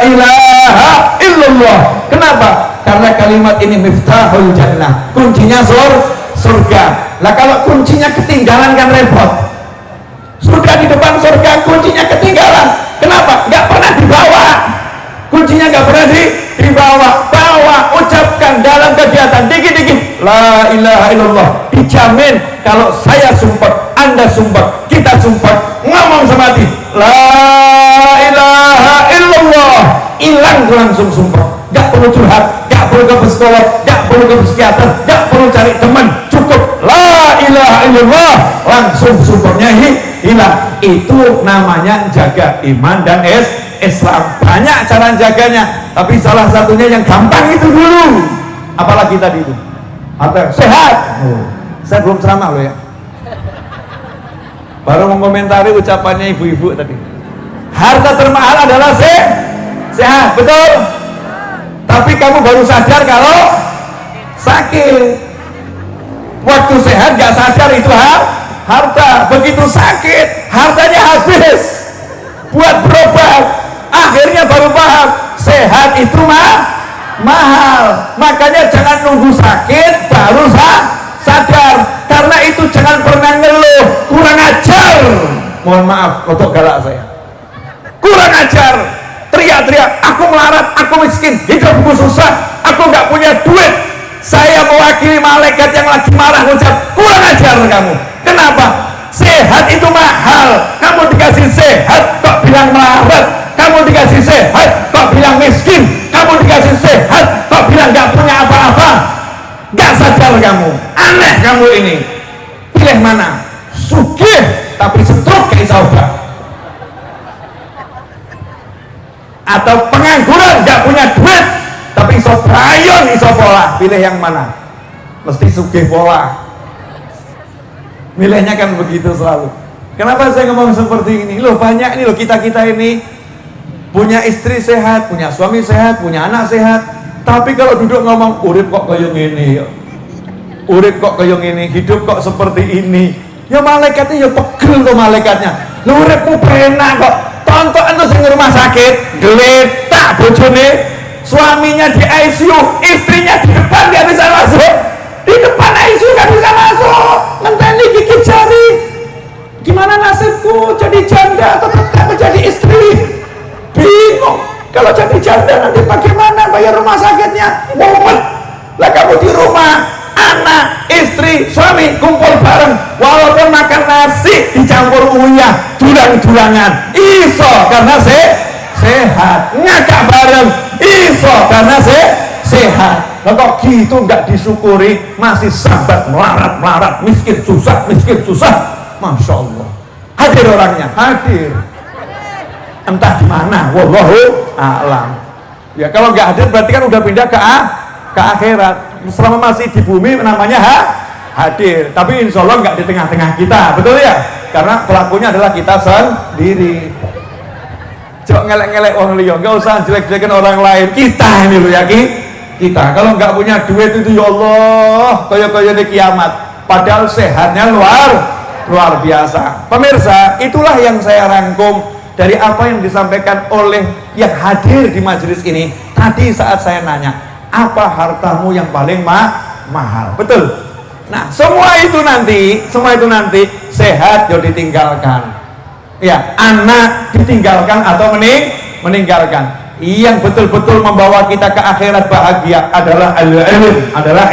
ilaha illallah. Kenapa? Karena kalimat ini miftahul jannah, kuncinya surga. Lah kalau kuncinya ketinggalan kan repot. Sudah di depan surga, kuncinya ketinggalan. Kenapa? Nggak pernah dibawa. Kuncinya nggak pernah dibawa. Bawa, ucapkan dalam kegiatan dikit-dikit la ilaha illallah. Dijamin kalau saya sumpah, Anda sumpah, kita sumpah, ngomong sama hati la ilaha illallah, hilang langsung sumpah. Nggak perlu curhat, nggak perlu ke psikolog, nggak perlu ke psikiater, nggak perlu cari teman, cukup la ilaha illallah, langsung sumpahnya hilang. Itu namanya jaga iman dan Islam. Banyak cara jaganya, tapi salah satunya yang gampang itu dulu. Apalagi tadi itu apa? Sehat. Saya belum ceramah loh ya, baru mengomentari ucapannya ibu-ibu tadi. Harta termahal adalah sehat, betul? Tapi kamu baru sadar kalau sakit. Waktu sehat gak sadar itu harta. Begitu sakit, hartanya habis buat berobat. Akhirnya baru paham sehat itu mahal. Makanya jangan nunggu sakit baru sadar. Karena itu jangan pernah ngeluh kurang ajar. Mohon maaf untuk galak saya, kurang ajar, teriak-teriak aku melarat, aku miskin, hidupku susah, aku nggak punya duit. Saya mewakili malaikat yang lagi marah ngucap kurang ajar kamu. Kenapa? Sehat itu mahal. Kamu dikasih sehat kok bilang melarat. Kamu dikasih sehat kok bilang miskin. Kamu dikasih sehat kok bilang nggak punya apa-apa. Nggak sadar kamu. Aneh kamu ini. Pilih mana? Sugih tapi setruk kayak sahabat, atau pengangguran nggak punya duit tapi iso brayon iso pola. Pilih yang mana? Mesti sugih pola. Milihnya kan begitu selalu. Kenapa saya ngomong seperti ini? Loh banyak ini loh, kita ini punya istri sehat, punya suami sehat, punya anak sehat, tapi kalau duduk ngomong urip kok kayak gini, urip kok kayak gini, hidup kok seperti ini, ya malaikatnya ya pegel tuh malaikatnya. Lu uripmu penak kok, tonton itu sing rumah sakit geletak bojone, suaminya di ICU, istrinya di depan nggak bisa masuk, di depan ICU nggak bisa masuk, ngenteni gigit jari. Gimana nasibku, jadi janda atau tetap menjadi istri? Bingung. Kalau jadi janda nanti bagaimana bayar rumah sakitnya? Mumet. Lah kamu di rumah, anak, istri, suami kumpul bareng, walaupun makan nasi dicampur uyah, dulang-dulangan, iso karena sehat. Ngakak bareng, iso karena sehat. Lah kok gitu nggak disyukuri, masih sambat melarat, miskin susah. Masya Allah. Hadir orangnya, hadir. Entah di mana, wallahu a'lam. Ya kalau nggak hadir berarti kan udah pindah ke akhirat. Selama masih di bumi namanya hadir. Tapi insya Allah nggak di tengah-tengah kita, betul ya? Karena pelakunya adalah kita sendiri. Cok ngelek-ngelek orang liya, nggak usah jelek-jelekin orang lain. Kita ini loh ya kita. Kalau nggak punya duit itu ya Allah, kaya-kaya di kiamat. Padahal sehatnya luar biasa. Pemirsa, itulah yang saya rangkum dari apa yang disampaikan oleh yang hadir di majelis ini. Tadi saat saya nanya, apa hartamu yang paling mahal? Betul. Nah, semua itu nanti sehat ya ditinggalkan. Ya, anak ditinggalkan atau meninggalkan. Yang betul-betul membawa kita ke akhirat bahagia adalah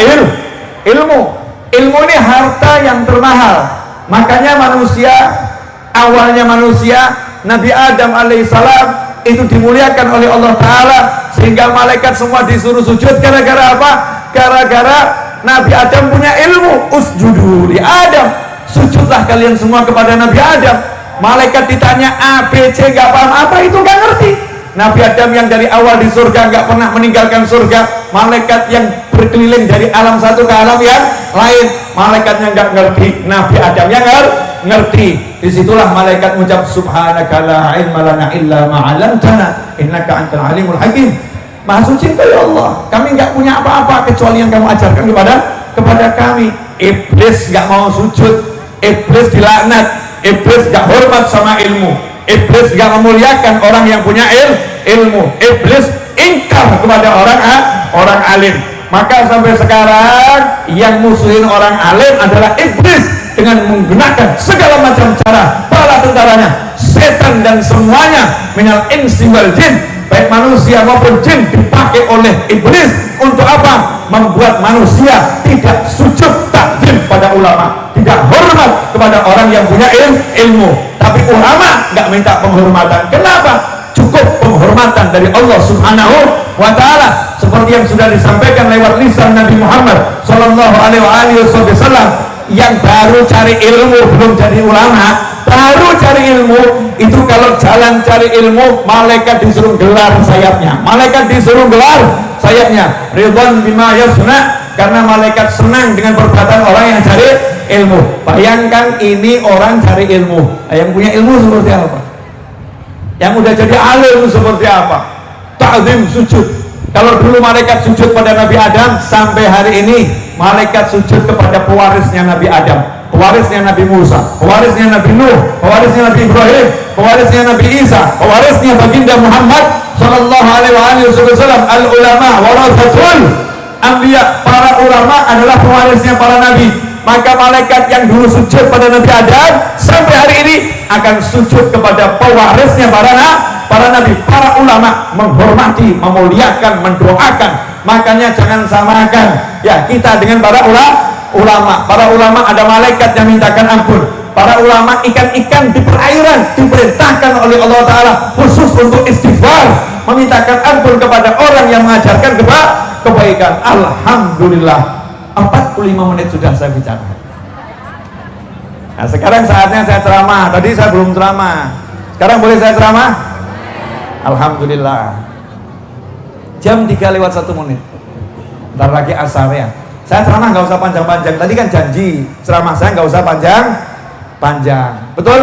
ilmu. Ilmu ini harta yang termahal. Makanya awalnya manusia Nabi Adam alaihissalam itu dimuliakan oleh Allah Ta'ala, sehingga malaikat semua disuruh sujud. Gara-gara apa? Gara-gara Nabi Adam punya ilmu. Usjudu li Adam, sujudlah kalian semua kepada Nabi Adam. Malaikat ditanya A, B, C, gak paham apa itu, gak ngerti. Nabi Adam yang dari awal di surga gak pernah meninggalkan surga, malaikat yang berkeliling dari alam satu ke alam yang lain, malaikatnya gak ngerti, Nabi Adam yang ngerti. Disitulah malaikat mengucap subhanaka la ilma lana illa ma 'allamtana innaka antal alimul hakim. Maha suci Engkau ya Allah, kami gak punya apa-apa kecuali yang kamu ajarkan kepada kami. Iblis gak mau sujud, iblis dilaknat, iblis gak hormat sama ilmu, iblis gak memuliakan orang yang punya ilmu, iblis ingkar kepada orang alim. Maka sampai sekarang yang musuhin orang alim adalah iblis, dengan menggunakan segala macam cara, bala tentaranya setan dan semuanya minal insi wal jin, baik manusia maupun jin, dipakai oleh iblis untuk apa? Membuat manusia tidak sujud takzim pada ulama, tidak hormat kepada orang yang punya ilmu. Tapi ulama nggak minta penghormatan. Kenapa? Cukup penghormatan dari Allah Subhanahu wa Ta'ala, seperti yang sudah disampaikan lewat lisan Nabi Muhammad Sallallahu Alaihi Wasallam. Yang baru cari ilmu, belum jadi ulama, baru cari ilmu itu kalau jalan cari ilmu, malaikat disuruh gelar sayapnya, ridwan bima yasna, karena malaikat senang dengan perbuatan orang yang cari ilmu. Bayangkan ini orang cari ilmu, yang punya ilmu seperti apa, yang udah jadi alim seperti apa, ta'zim, sujud. Kalau dulu malaikat sujud pada Nabi Adam, sampai hari ini malaikat sujud kepada pewarisnya Nabi Adam, pewarisnya Nabi Musa, pewarisnya Nabi Nuh, pewarisnya Nabi Ibrahim, pewarisnya Nabi Isa, pewarisnya baginda Muhammad Sallallahu Alaihi Wasallam. Al ulama warathatul anbiya, para ulama adalah pewarisnya para nabi. Maka malaikat yang dulu sujud pada Nabi Adam sampai hari ini akan sujud kepada pewarisnya para nabi, para ulama, menghormati, memuliakan, mendoakan. Makanya jangan samakan ya kita dengan para ulama. Para ulama ada malaikat yang mintakan ampun. Para ulama ikan-ikan di perairan diperintahkan oleh Allah Ta'ala khusus untuk istighfar, memintakan ampun kepada orang yang mengajarkan kebaikan. Alhamdulillah, 45 menit sudah saya bicara. Nah sekarang saatnya saya ceramah. Tadi saya belum ceramah, sekarang boleh saya ceramah? Alhamdulillah. Jam 3:01. Ntar lagi asar ya. Saya ceramah nggak usah panjang-panjang. Tadi kan janji ceramah saya nggak usah panjang. Betul?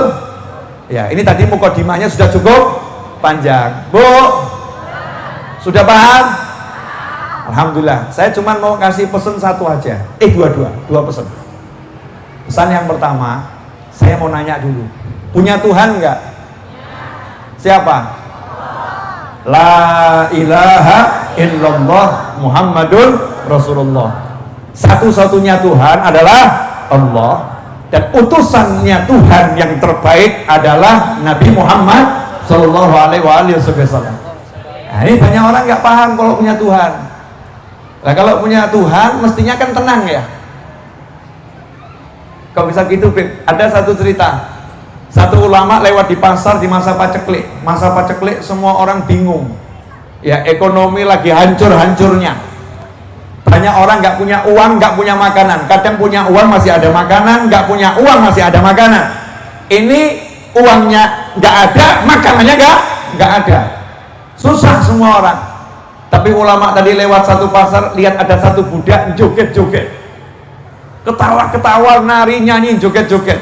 Ya, ini tadi mukadimahnya sudah cukup panjang. Bu, sudah paham? Alhamdulillah. Saya cuma mau kasih pesan satu aja. Dua pesan. Pesan yang pertama, saya mau nanya dulu. Punya Tuhan nggak? Siapa? La ilaha illallah Muhammadun Rasulullah. Satu-satunya Tuhan adalah Allah, dan utusannya Tuhan yang terbaik adalah Nabi Muhammad Sallallahu Alaihi Wasallam. Nah, ini banyak orang nggak paham kalau punya Tuhan. Nah, kalau punya Tuhan mestinya kan tenang ya. Kok bisa gitu, Beb? Ada satu cerita. Satu ulama lewat di pasar di masa paceklik. Masa paceklik semua orang bingung. Ya, ekonomi lagi hancur-hancurnya. Banyak orang nggak punya uang, nggak punya makanan. Kadang punya uang masih ada makanan, nggak punya uang masih ada makanan. Ini uangnya nggak ada, makanannya nggak ada. Susah semua orang. Tapi ulama tadi lewat satu pasar, lihat ada satu budak joget-joget, ketawa-ketawa, nari, nyanyi, joget-joget.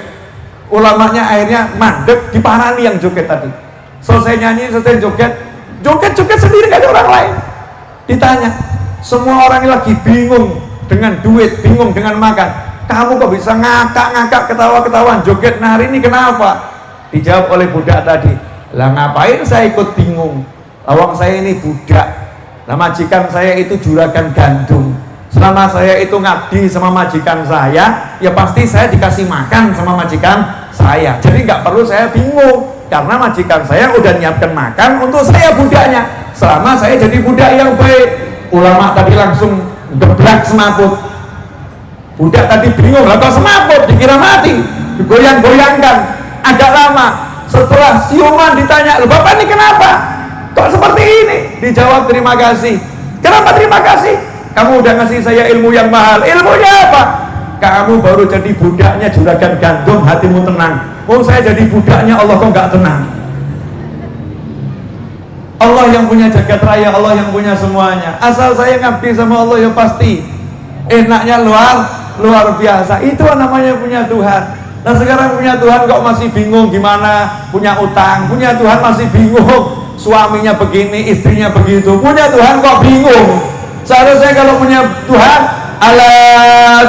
Ulamanya akhirnya mandek, diparani yang joget tadi. Selesai nyanyi, selesai joget, joget-joget sendiri, nggak ada orang lain. Ditanya, semua orang lagi bingung dengan duit, bingung dengan makan. Kamu kok bisa ngakak-ngakak, ketawa-ketawaan, joget, nari, ini kenapa? Dijawab oleh budak tadi, lah ngapain saya ikut bingung? Awang saya ini budak. Nah, majikan saya itu juragan gandum. Selama saya itu ngabdi sama majikan saya, ya pasti saya dikasih makan sama majikan saya. Jadi nggak perlu saya bingung, karena majikan saya udah nyiapkan makan untuk saya budaknya. Selama saya jadi budak yang baik. Ulama tadi langsung geblak semaput. Budak tadi bingung, lah kok semaput, dikira mati, digoyang-goyangkan. Agak lama, setelah siuman ditanya, Bapak ini kenapa? Kok seperti ini? Dijawab, terima kasih. Kenapa terima kasih? Kamu udah ngasih saya ilmu yang mahal. Ilmunya apa? Kamu baru jadi budaknya juragan gandum, hatimu tenang. Oh, saya jadi budaknya Allah, kok nggak tenang? Allah yang punya jagat raya, Allah yang punya semuanya. Asal saya ngabdi sama Allah, ya pasti enaknya luar biasa. Itu namanya punya Tuhan. Nah, sekarang punya Tuhan kok masih bingung gimana? Punya utang, punya Tuhan masih bingung. Suaminya begini, istrinya begitu. Punya Tuhan kok bingung. Seharusnya kalau punya Tuhan, ala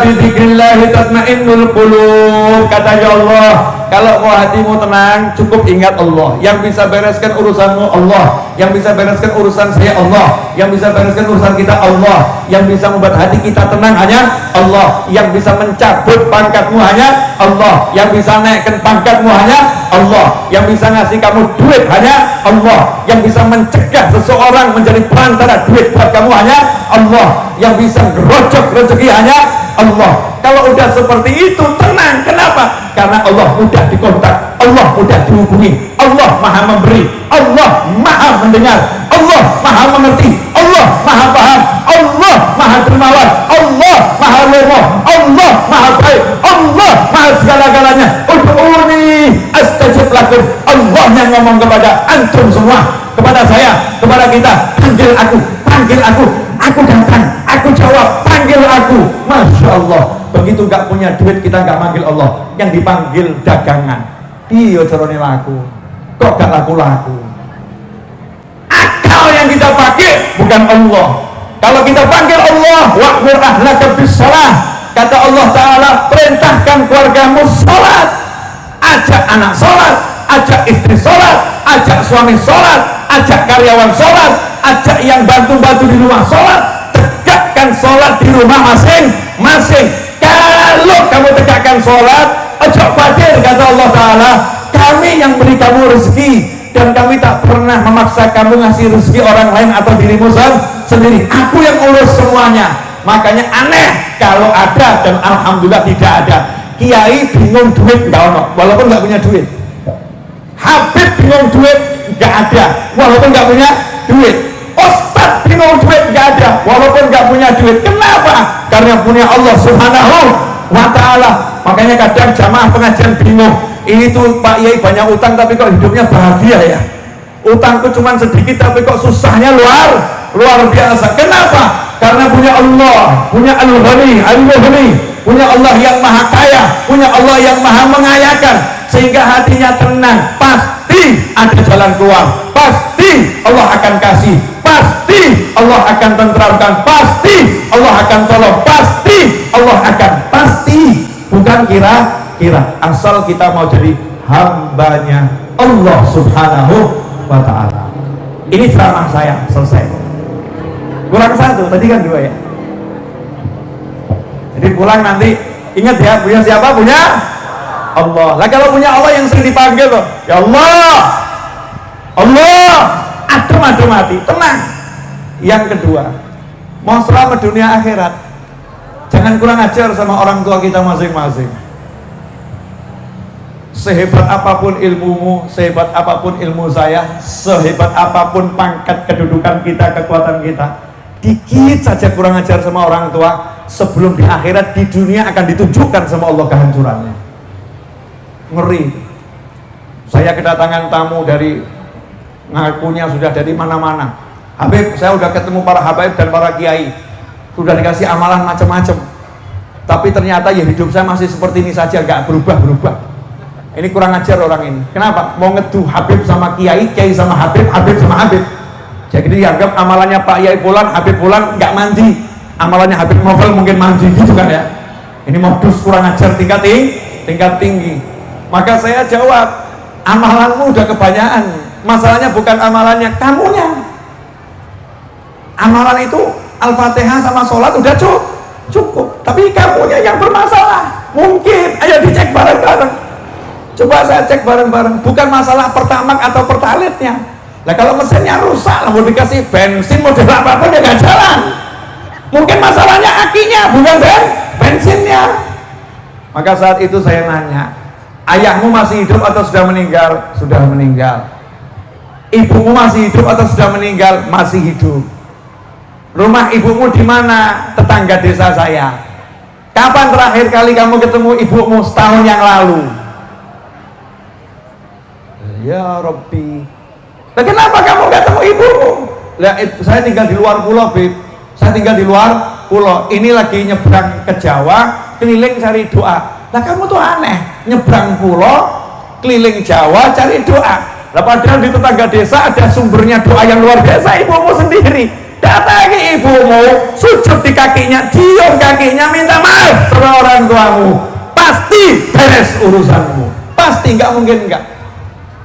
bidzikrillahi tatmainnul qulub, kata ya Allah. Kalau mau hatimu tenang, cukup ingat Allah. Yang bisa bereskan urusanmu Allah, yang bisa bereskan urusan saya Allah, yang bisa bereskan urusan kita Allah, yang bisa membuat hati kita tenang hanya Allah, yang bisa mencabut pangkatmu hanya Allah, yang bisa naikkan pangkatmu hanya Allah, yang bisa ngasih kamu duit hanya Allah, yang bisa mencegah seseorang menjadi perantara duit buat kamu hanya Allah, yang bisa ngerojok rezeki hanya Allah. Kalau udah seperti itu tenang. Kenapa? Karena Allah mudah dikontak, Allah mudah dihubungi, Allah maha memberi, Allah maha mendengar, Allah maha mengerti, Allah maha paham, Allah maha dermawan, Allah maha lomo, Allah maha baik, Allah maha segala-galanya. Ud'uni astajib lakum. Allah yang ngomong kepada antum semua, kepada saya, kepada kita, panggil aku, panggil aku datang, aku jawab, panggil aku. Masya Allah. Begitu gak punya duit kita gak manggil Allah, yang dipanggil dagangan. Iya carane laku, kok gak laku-laku? Akal yang kita pakai bukan Allah. Kalau kita panggil Allah, wa'mur ahlaka bis-shalah, kata Allah Ta'ala, perintahkan keluargamu sholat. Ajak anak sholat, ajak istri sholat, ajak suami sholat, ajak karyawan sholat, ajak yang bantu-bantu di rumah sholat. Tegakkan sholat di rumah masing-masing. Kalau kamu tegakkan sholat, ojo khawatir, kata Allah Ta'ala, kami yang beri kamu rezeki, dan kami tak pernah memaksa kamu ngasih rezeki orang lain atau dirimu sendiri. Aku yang urus semuanya. Makanya aneh kalau ada, dan alhamdulillah tidak ada. Kiai bingung duit nggak ono, walaupun nggak punya duit. Habib bingung duit nggak ada, walaupun nggak punya duit. Ustadz bingung duit nggak ada, walaupun nggak punya duit. Kenapa? Karena punya Allah Subhanahu wa Ta'ala. Makanya kadang jamaah pengajian bingung, ini tuh Pak Yai banyak utang tapi kok hidupnya bahagia ya. Utangku cuma sedikit tapi kok susahnya luar biasa. Kenapa? Karena punya Allah, punya Al-Ghani, Al-Ghani, punya Allah yang maha kaya, punya Allah yang maha mengayakan, sehingga hatinya tenang. Pasti ada jalan keluar, pasti Allah akan kasih, pasti Allah akan tenteramkan, pasti Allah akan tolong, pasti Allah akan, pasti, bukan kira-kira. Asal kita mau jadi hambanya Allah Subhanahu wa ta'ala. Ini ceramah saya, selesai. Kurang satu, tadi kan 2 ya. Jadi pulang nanti ingat ya, punya siapa? Punya Allah. Lah kalau punya Allah yang sering dipanggil loh, ya Allah, Allah, adem hati, tenang. Yang kedua, mau selamat dunia akhirat, jangan kurang ajar sama orang tua kita masing-masing. Sehebat apapun ilmumu, sehebat apapun ilmu saya, sehebat apapun pangkat kedudukan kita, kekuatan kita, dikit saja kurang ajar sama orang tua, sebelum di akhirat, di dunia akan ditunjukkan sama Allah kehancurannya. Ngeri. Saya kedatangan tamu dari, ngakunya sudah dari mana-mana. Habib, saya udah ketemu para habaib dan para kiai, sudah dikasih amalan macam-macam, tapi ternyata ya hidup saya masih seperti ini saja, gak berubah-berubah. Ini kurang ajar orang ini. Kenapa? Mau ngeduh Habib sama kiai, kiai sama Habib, Habib sama Habib. Jadi dianggap amalannya Pak Yai Fulan, Habib Fulan nggak mandi, amalannya Habib Novel mungkin mandi, gitu kan ya. Ini modus kurang ajar tingkat tinggi. Maka saya jawab, amalanmu udah kebanyakan. Masalahnya bukan amalannya, kamunya. Amalan itu Al-Fatihah sama sholat udah cukup, tapi kamunya yang bermasalah. Mungkin, ayo dicek bareng-bareng. Coba saya cek bareng-bareng, bukan masalah pertamax atau pertalitnya. Nah kalau mesinnya rusak, mau dikasih bensin model apapun ya gak jalan. Mungkin masalahnya akinya, bukan bensinnya. Maka saat itu saya nanya, ayahmu masih hidup atau sudah meninggal? Sudah meninggal. Ibumu masih hidup atau sudah meninggal? Masih hidup. Rumah ibumu di mana? Tetangga desa saya. Kapan terakhir kali kamu ketemu ibumu? Setahun yang lalu. Ya Rabbi, nah, kenapa kamu gak ketemu ibumu? Lah, saya tinggal di luar pulau, Bib. Saya tinggal di luar pulau. Ini lagi nyebrang ke Jawa, keliling cari doa. Nah kamu tuh aneh, nyebrang pulau, keliling Jawa cari doa. Lah padahal di tetangga desa ada sumbernya doa yang luar biasa. Ibumu sendiri datangi ibumu, sujud di kakinya, cium kakinya, minta maaf sama orang tuamu. Pasti beres urusanmu. Pasti, nggak mungkin enggak.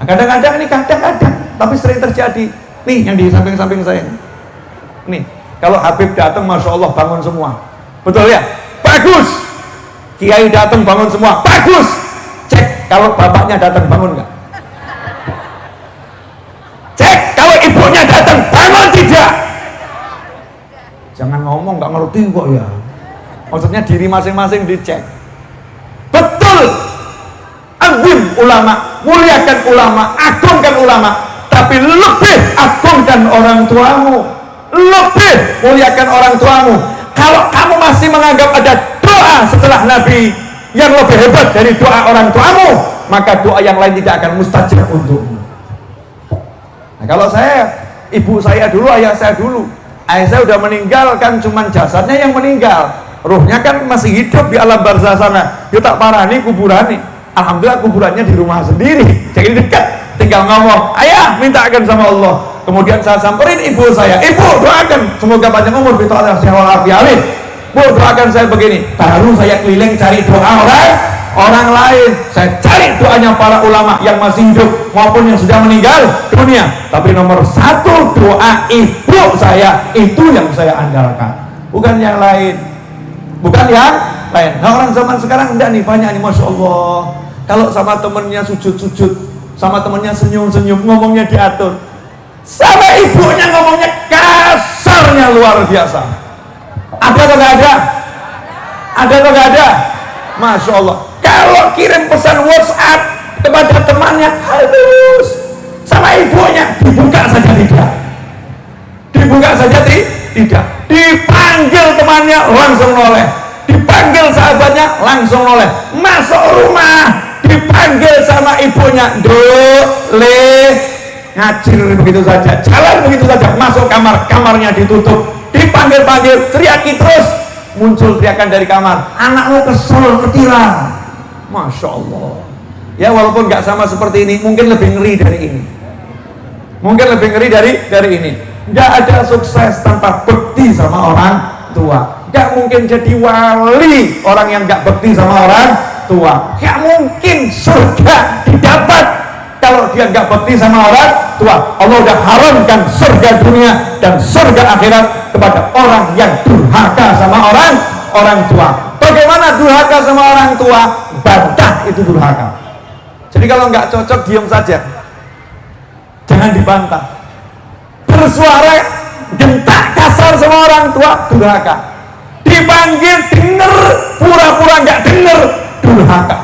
Kadang-kadang ini kadang-kadang, tapi sering terjadi. Nih yang di samping-samping saya nih, kalau Habib datang, masya Allah bangun semua, betul ya? Bagus. Kiai datang bangun semua, bagus. Cek kalau bapaknya datang bangun nggak? Cek kalau ibunya datang bangun tidak? Jangan ngomong nggak ngerti kok ya. Maksudnya diri masing-masing dicek. Betul. Azim ulama, muliakan ulama, agungkan ulama, tapi lebih agungkan orang tuamu, lebih muliakan orang tuamu. Kalau kamu masih menganggap ada doa setelah Nabi yang lebih hebat dari doa orang tuamu, maka doa yang lain tidak akan mustajab untukmu. Nah, kalau saya, ibu saya dulu, ayah saya dulu, ayah saya udah meninggal kan, cuman jasadnya yang meninggal, ruhnya kan masih hidup di alam barzah sana. Yo tak parani kuburani. Alhamdulillah kuburannya di rumah sendiri, jadi dekat, tinggal ngomong, ayah mintakan sama Allah. Kemudian saya samperin ibu saya, ibu doakan semoga panjang umur, fitur sehat walafiat. Bu doakan saya begini. Baru saya keliling cari doa orang lain. Saya cari doanya para ulama yang masih hidup maupun yang sudah meninggal dunia. Tapi nomor satu doa ibu saya, itu yang saya andalkan, bukan yang lain, bukan yang lain. Nah orang zaman sekarang enggak nih, banyak nih, masya Allah. Kalau sama temennya sujud-sujud, sama temennya senyum-senyum, ngomongnya diatur. Sama ibunya ngomongnya kasarnya luar biasa. Ada atau gak ada? Ada atau gak ada? Masya Allah. Kalau kirim pesan WhatsApp kepada temannya halus, sama ibunya dibuka saja tidak. Dibuka saja tidak. Dipanggil temannya langsung noleh. Dipanggil sahabatnya langsung noleh. Masuk rumah dipanggil sama ibunya, ngacir begitu saja, jalan begitu saja, masuk kamar, kamarnya ditutup, dipanggil-panggil, teriaki terus, muncul teriakan dari kamar, anakmu kesel, ketilang. Masya Allah. Ya walaupun nggak sama seperti ini, mungkin lebih ngeri dari ini, mungkin lebih ngeri dari ini. Nggak ada sukses tanpa bekti sama orang tua. Nggak mungkin jadi wali orang yang nggak bekti sama orang tua. Gak mungkin surga didapat kalau dia nggak bekti sama orang tua, Allah udah haramkan surga dunia dan surga akhirat kepada orang yang durhaka sama orang tua. Bagaimana durhaka sama orang tua? Bantah itu durhaka. Jadi kalau nggak cocok diam saja, jangan dibantah. Bersuara gentak kasar sama orang tua, durhaka. Dipanggil denger, pura-pura nggak denger, durhaka.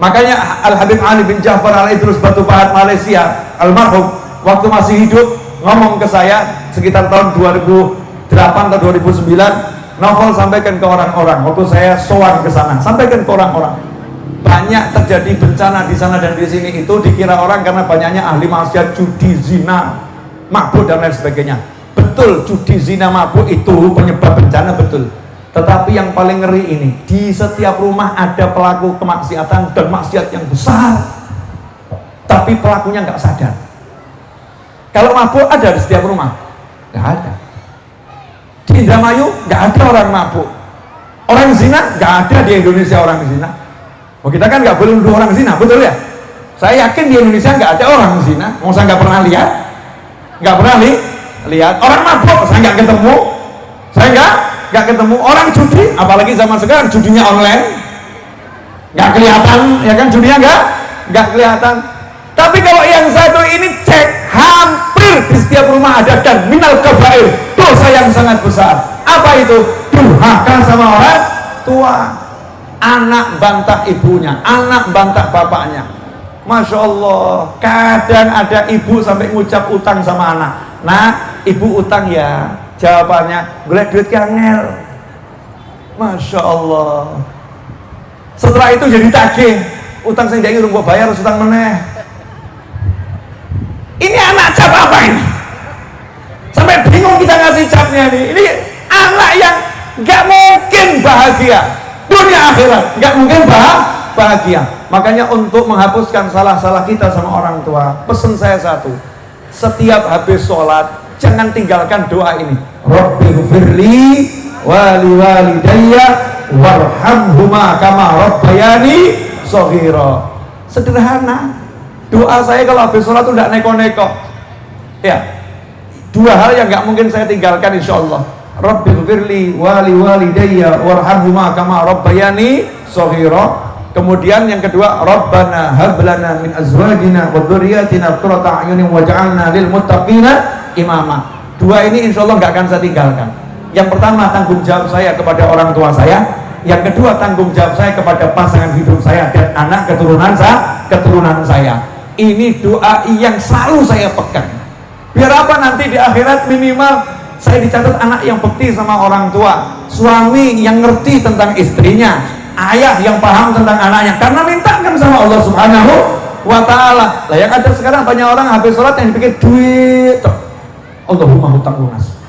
Makanya Al-Habib Ali bin Ja'far Al-Idrus Batu Pahat Malaysia almarhum waktu masih hidup ngomong ke saya sekitar tahun 2008 atau 2009, novel sampaikan ke orang-orang waktu saya sowan ke sana, sampaikan ke orang-orang, banyak terjadi bencana di sana dan di sini itu dikira orang karena banyaknya ahli maksiat, judi, zina, mabuk dan lain sebagainya. Betul, judi, zina, mabuk itu penyebab bencana, betul. Tetapi yang paling ngeri ini, di setiap rumah ada pelaku kemaksiatan dan maksiat yang besar, tapi pelakunya nggak sadar. Kalau mabuk ada di setiap rumah? Nggak ada. Di Indramayu nggak ada orang mabuk. Orang zina nggak ada di Indonesia, orang zina. Oh, kita kan nggak boleh nuduh orang zina, betul ya? Saya yakin di Indonesia nggak ada orang zina. Saya nggak pernah lihat, nggak pernah lihat orang mabuk. Saya nggak ketemu, saya nggak ketemu orang judi, apalagi zaman sekarang judinya online, nggak kelihatan, ya kan, judinya nggak kelihatan. Tapi kalau yang satu ini cek, hampir di setiap rumah ada, dan minal kabair, dosa yang sangat besar. Apa itu? Durhaka sama orang tua. Anak bantah ibunya, anak bantah bapaknya. Masya Allah, kadang ada ibu sampai ngucap utang sama anak. Nah, ibu utang ya. Jawabannya, golek duit kangel. Masya Allah. Setelah itu jadi tagih, utang saya jadi urung bayar, harus utang meneh. Ini anak cap apa ini? Sampai bingung kita ngasih capnya nih. Ini anak yang gak mungkin bahagia dunia akhirat, gak mungkin bahagia. Makanya untuk menghapuskan salah-salah kita sama orang tua, pesan saya satu, setiap habis sholat jangan tinggalkan doa ini, Rabbighfirli wali walidayya warhamhuma kama rabbayani shaghira. Sederhana. Doa saya kalau habis sholat itu tidak neko-neko. Ya, dua hal yang nggak mungkin saya tinggalkan insyaallah. Rabbighfirli wali walidayya warhamhuma kama rabbayani shaghira. Kemudian yang kedua, Rabbana hab lana min azwajina wa dzurriyyatina qurrata a'yunin waj'alna lil muttaqina imama. Dua ini insya Allah nggak akan saya tinggalkan. Yang pertama, tanggung jawab saya kepada orang tua saya. Yang kedua, tanggung jawab saya kepada pasangan hidup saya dan anak keturunan saya. Ini doa yang selalu saya pegang. Biar apa? Nanti di akhirat minimal saya dicatat anak yang bekti sama orang tua, suami yang ngerti tentang istrinya, ayah yang paham tentang anaknya, karena mintakan sama Allah Subhanahu wa ta'ala. Lah yang ada sekarang banyak orang habis sholat yang dipikir duit. Allahumma hutang lunas.